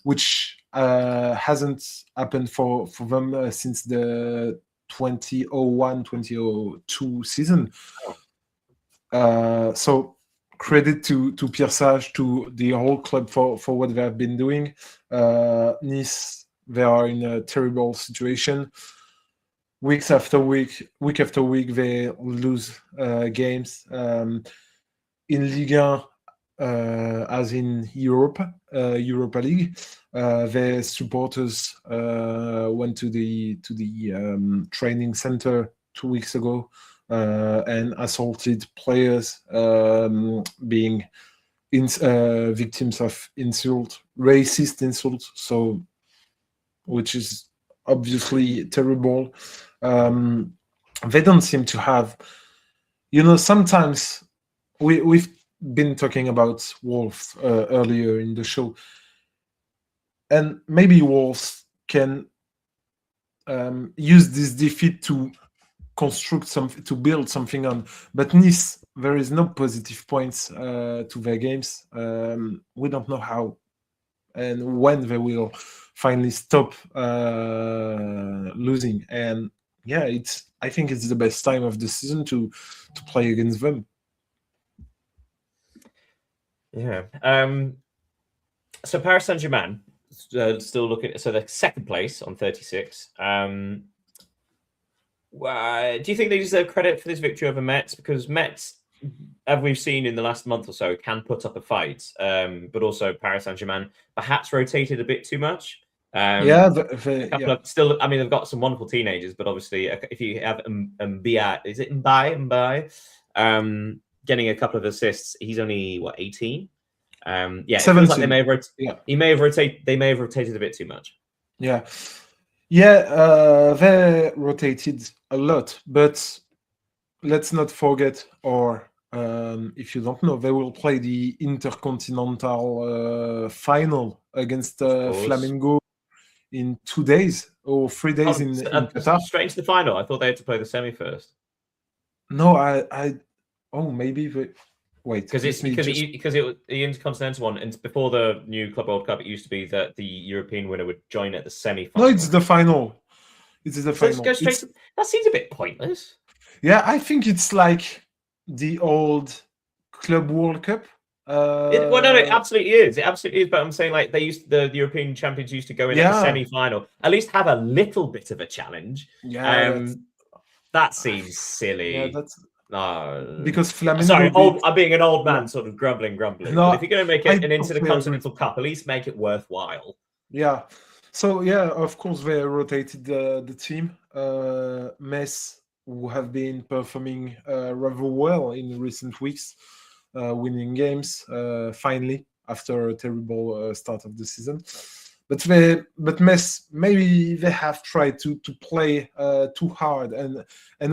which hasn't happened for them since the 2001-2002 season. So credit to Pierre Sage, to the whole club for what they have been doing. Nice, they are in a terrible situation. Week after week, they lose games. In Ligue 1, as in Europa League. Their supporters went to the training center 2 weeks ago and assaulted players, being victims of racist insults. So, which is obviously terrible. They don't seem to have, sometimes we've been talking about Wolves earlier in the show, and maybe Wolves can use this defeat to construct something, to build something on. But Nice, there is no positive points to their games. We don't know how and when they will finally stop losing. And yeah, I think it's the best time of the season to play against them. Yeah. So Paris Saint-Germain still looking. So they're second place on 36. Do you think they deserve credit for this victory over Metz? Because Metz, as we've seen in the last month or so, can put up a fight. But also Paris Saint-Germain perhaps rotated a bit too much. Still, I mean, they've got some wonderful teenagers, but obviously, if you have Mbaye, is it Mbaye? Getting a couple of assists, he's only 18. It feels like they may have They may have rotated a bit too much. They rotated a lot, but let's not forget, or if you don't know, they will play the Intercontinental final against Flamengo in 2 days or 3 days in Qatar. Straight into the final. I thought they had to play the semi first. No, maybe. Wait, because the Intercontinental one, and before the new Club World Cup, it used to be that the European winner would join at the semi-final. No, it's the final. It's the final. Let's go straight that seems a bit pointless. Yeah, I think it's like the old Club World Cup. No, it absolutely is. It absolutely is. But I'm saying, like, the European champions used to go in at the semi-final. At least have a little bit of a challenge. Yeah, that seems silly. Yeah, that's. No. Because Flamengo. Sorry, I'm being an old man, sort of grumbling. No, but if you're going to make it an Intercontinental Cup, at least make it worthwhile. Yeah. So yeah, of course they rotated the team. Metz, who have been performing rather well in recent weeks, winning games finally after a terrible start of the season. But Metz, maybe they have tried to play too hard and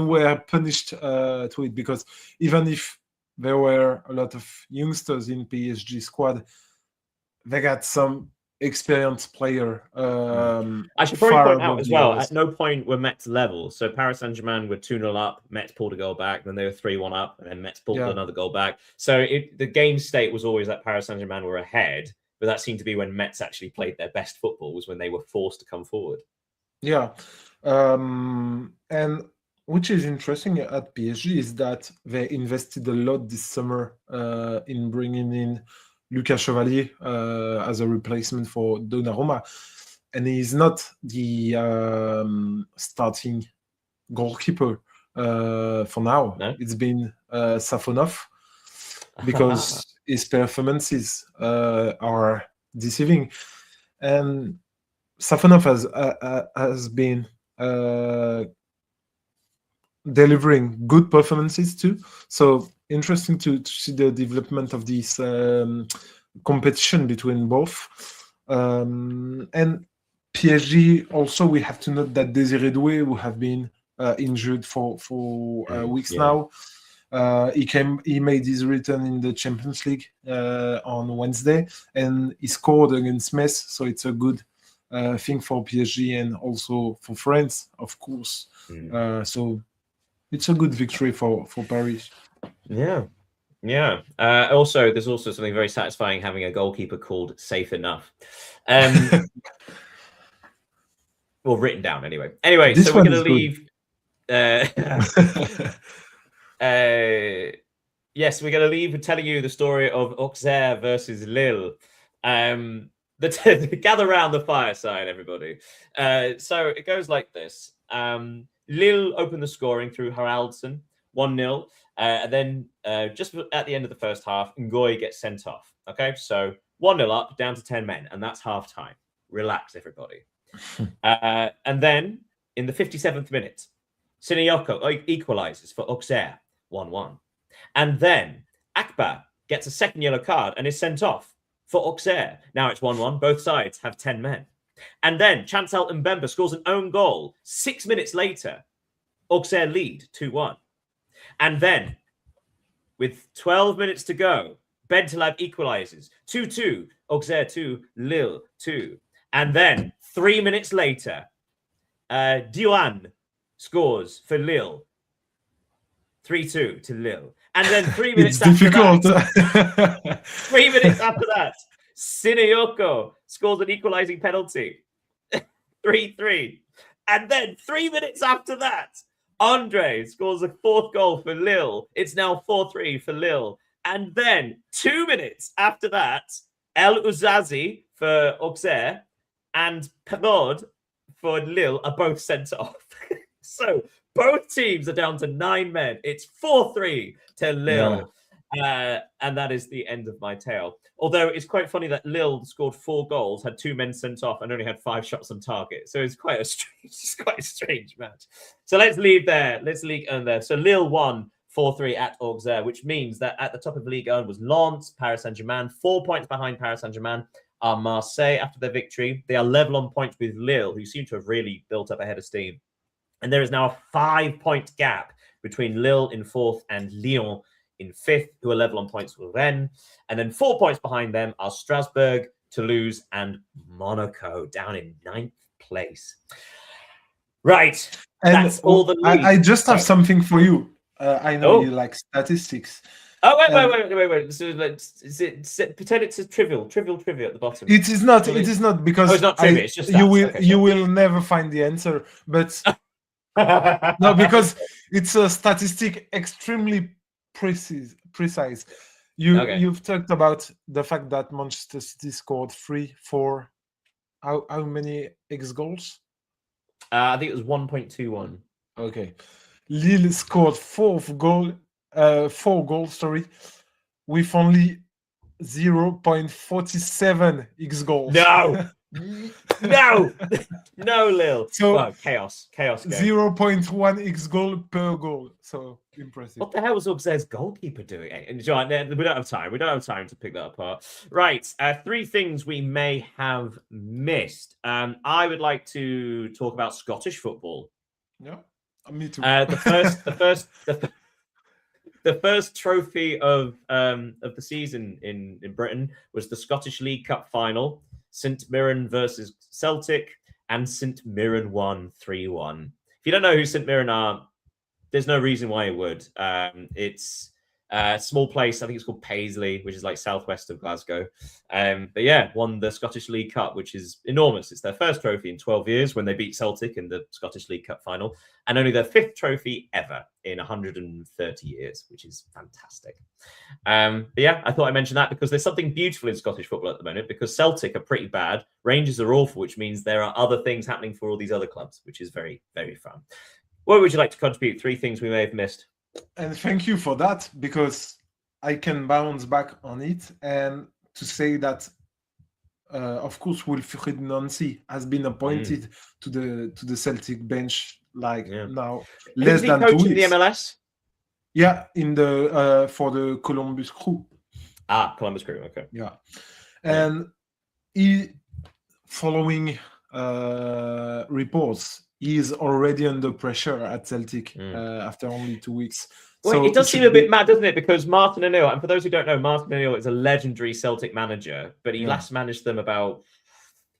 were punished to it, because even if there were a lot of youngsters in PSG squad, they got some experienced player. I should probably point out as well, at no point were Metz level. So Paris Saint-Germain were 2-0 up, Metz pulled a goal back, then they were 3-1 up, and then Metz pulled another goal back. So the game state was always that Paris Saint-Germain were ahead. But that seemed to be when Metz actually played their best football, was when they were forced to come forward. Yeah. And which is interesting at PSG is that they invested a lot this summer in bringing in Lucas Chevalier as a replacement for Donnarumma. And he's not the starting goalkeeper for now. No? It's been Safonov, because his performances are deceiving, and Safonov has been delivering good performances too. So interesting to see the development of this competition between both. And PSG also, we have to note that Désiré Doué, who have been injured for weeks now. He made his return in the Champions League on Wednesday, and he scored against Metz, so it's a good thing for PSG and also for France, of course. So it's a good victory for Paris. Yeah. Also, there's also something very satisfying having a goalkeeper called Safe Enough. Well, written down anyway. Anyway, so we're going to leave. Yes, we're going to leave with telling you the story of Auxerre versus Lille. Gather around the fireside, everybody. So it goes like this. Lille opened the scoring through Haraldson, 1-0. And then just at the end of the first half, Ngoy gets sent off. Okay, so 1-0 up, down to 10 men, and that's half time. Relax, everybody. And then in the 57th minute, Sinayoko equalizes for Auxerre, 1-1. And then Akbar gets a second yellow card and is sent off for Auxerre. Now it's 1-1. Both sides have 10 men. And then Chancel Mbemba scores an own goal 6 minutes later. Auxerre lead 2-1. And then, with 12 minutes to go, Bentaleb equalizes 2-2. Auxerre 2, Lille 2. And then 3 minutes later, Diwan scores for Lille 3-2 to Lille. And then 3 minutes after that, 3 minutes after that, Sinayoko scores an equalizing penalty 3-3. And then 3 minutes after that, Andre scores a fourth goal for Lille. It's now 4-3 for Lille. And then 2 minutes after that, El Ouzazi for Auxerre and Perraud for Lille are both sent off. So both teams are down to 9 men. It's 4-3 to Lille. Yeah. And that is the end of my tale. Although it's quite funny that Lille scored 4 goals, had 2 men sent off, and only had 5 shots on target. So it's quite a strange match. So let's leave there. Let's Ligue 1 there. So Lille won 4-3 at Auxerre, which means that at the top of Ligue 1 was Lens, Paris Saint-Germain, 4 points behind Paris Saint-Germain are Marseille after their victory. They are level on points with Lille, who seem to have really built up a head of steam. And there is now a 5-point gap between Lille in 4th and Lyon in 5th, who are level on points with Rennes. And then 4 points behind them are Strasbourg, Toulouse, and Monaco down in 9th place. Right. And that's all the league. I just have something for you. I know you like statistics. Oh, wait. So, pretend it's a trivial at the bottom. It is not. It is not because it's not trivia. It's just you will never find the answer. But no, because it's a statistic extremely precise. You've talked about the fact that Manchester City scored 3, 4. How many X goals? I think it was 1.21. Okay. Lille scored 4 goals, with only 0.47 X goals. No, Lille. So chaos. 0.1 X goal per goal. So impressive. What the hell was Auxerre's goalkeeper doing? And John, we don't have time. We don't have time to pick that apart. Right. 3 things we may have missed. I would like to talk about Scottish football. Yeah, me too. The first trophy of the season in Britain was the Scottish League Cup final. St Mirren versus Celtic, and St Mirren won 3-1. If you don't know who St Mirren are, there's no reason why you would. It's a small place. I think it's called Paisley, which is like southwest of Glasgow. But yeah, won the Scottish League Cup, which is enormous. It's their first trophy in 12 years when they beat Celtic in the Scottish League Cup final, and only their 5th trophy ever in 130 years, which is fantastic. But yeah, I thought I mentioned that because there's something beautiful in Scottish football at the moment, because Celtic are pretty bad, Rangers are awful, which means there are other things happening for all these other clubs, which is very, very fun. What would you like to contribute? 3 things we may have missed. And thank you for that, because I can bounce back on it and to say that, of course, Wilfried Nancy has been appointed to the Celtic bench now less than 2 weeks. In the MLS? Yeah, in the for the Columbus Crew. Columbus Crew. Okay. Yeah, and he, following reports, he is already under pressure at Celtic after only 2 weeks. Well, so it does seem a bit mad, doesn't it? Because Martin O'Neill, and for those who don't know, Martin O'Neill is a legendary Celtic manager, but he last managed them about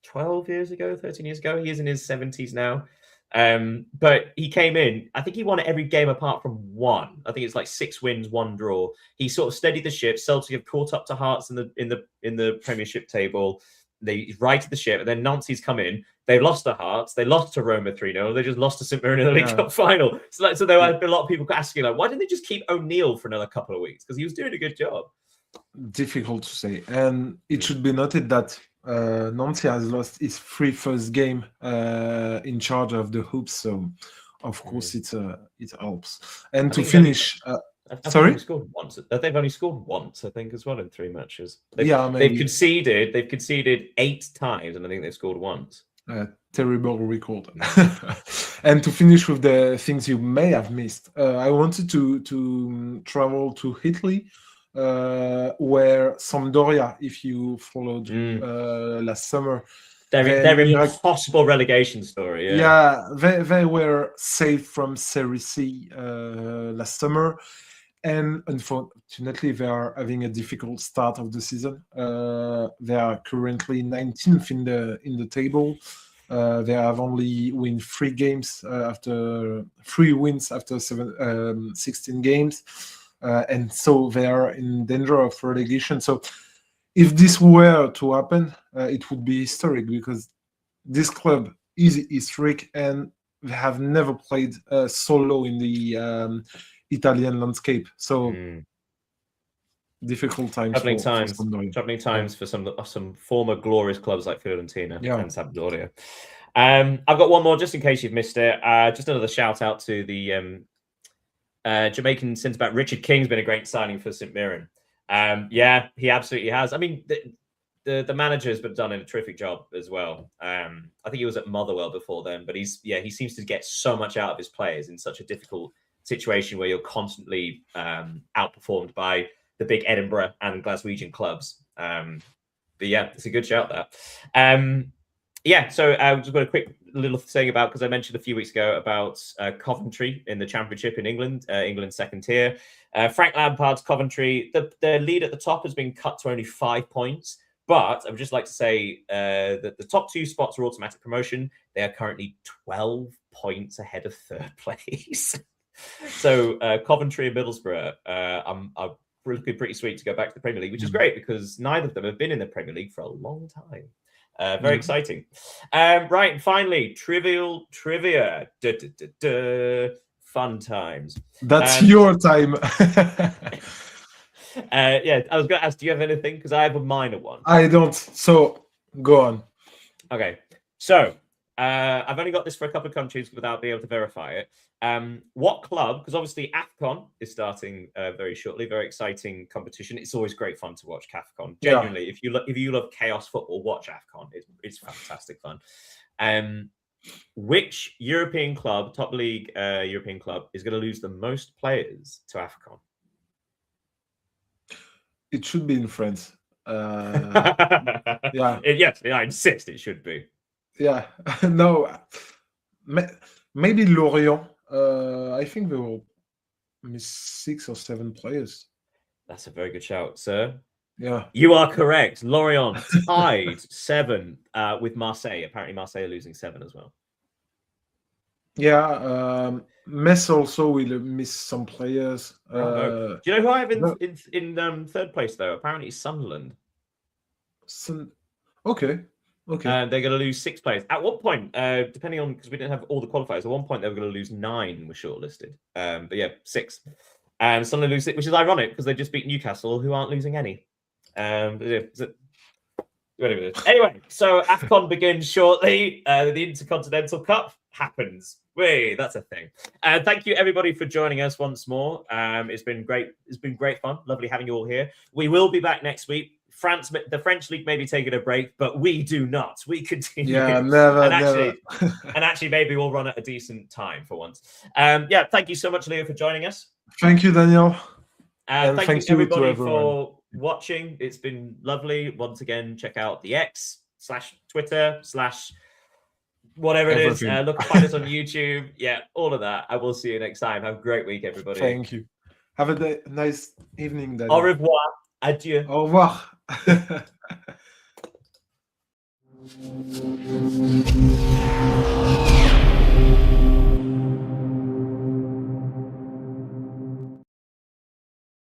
12 years ago, 13 years ago. He is in his 70s now. But he came in, I think he won every game apart from one. I think it's like 6 wins, 1 draw. He sort of steadied the ship. Celtic have caught up to Hearts in the Premiership table. They righted the ship, and then Nancy's come in. They lost to Hearts. They lost to Roma 3-0. They just lost to St Mirren in the League Cup final. So there were a lot of people asking, why didn't they just keep O'Neill for another couple of weeks? Because he was doing a good job. Difficult to say. And it should be noted that Nancy has lost his 3 first game in charge of the hoops. So, of course, it helps. And to finish... Sorry? Only scored once. They've only scored once, I think, as well in 3 matches. Maybe. They've conceded 8 times, and I think they've scored once. Terrible record. And to finish with the things you may have missed, I wanted to travel to Italy, where Sampdoria, if you followed last summer, their impossible relegation story. Yeah, they were saved from Serie C last summer, and unfortunately, they are having a difficult start of the season. They are currently 19th in the table. They have only won 3 games after 3 wins after 16 games, and so they are in danger of relegation. So, if this were to happen, it would be historic because this club is historic and they have never played solo in the Italian landscape. So difficult times. Troubling times for some former glorious clubs like Fiorentina and Sampdoria. I've got one more just in case you've missed it. Just another shout out to the Jamaican centre back Richard King's been a great signing for St Mirren. Yeah, he absolutely has. I mean, the manager's been done a terrific job as well. I think he was at Motherwell before then, but he seems to get so much out of his players in such a difficult situation where you're constantly outperformed by the big Edinburgh and Glaswegian clubs. But yeah, it's a good shout there. Yeah, so I've just got a quick little thing about, because I mentioned a few weeks ago about Coventry in the Championship in England, England's second tier. Frank Lampard's Coventry, the lead at the top has been cut to only 5 points. But I would just like to say that the top 2 spots are automatic promotion. They are currently 12 points ahead of third place. So Coventry and Middlesbrough are looking pretty sweet to go back to the Premier League, which is great because neither of them have been in the Premier League for a long time. Very exciting. Right, and finally, trivial trivia. Fun times. That's your time. Yeah, I was going to ask, do you have anything? Because I have a minor one. I don't. So go on. Okay. So I've only got this for a couple of countries without being able to verify it. What club? Because obviously AFCON is starting very shortly. Very exciting competition. It's always great fun to watch AFCON. Genuinely, if you love chaos football, watch AFCON. It's fantastic fun. Which European club, top league European club, is going to lose the most players to AFCON? It should be in France. Yes, I insist it should be. Yeah. No. Maybe Lorient. I think they will miss 6 or 7 players. That's a very good shout, sir. Yeah. You are correct. Lorient tied 7 with Marseille. Apparently Marseille are losing 7 as well. Yeah. Metz also will miss some players. Do you know who I have in third place, though? Apparently it's Sunderland. Okay. They're going to lose 6 players. At what point, depending on, because we didn't have all the qualifiers, at one point they were going to lose 9 were shortlisted. But yeah, 6. And Sunderland lose 6, which is ironic because they just beat Newcastle, who aren't losing any. Anyway, so AFCON begins shortly. The Intercontinental Cup happens. Wait, that's a thing. Thank you everybody for joining us once more. It's been great. It's been great fun. Lovely having you all here. We will be back next week. The French league may be taking a break, but we do not. We continue. Yeah, never. And actually, maybe we'll run at a decent time for once. Yeah, thank you so much, Leo, for joining us. Thank you, Daniel. And thank you everybody for watching. It's been lovely. Once again, check out the X/Twitter/ whatever it is. Look, find us on YouTube. Yeah, all of that. I will see you next time. Have a great week, everybody. Thank you. Have a nice evening, Daniel. Au revoir. Adieu. Au revoir.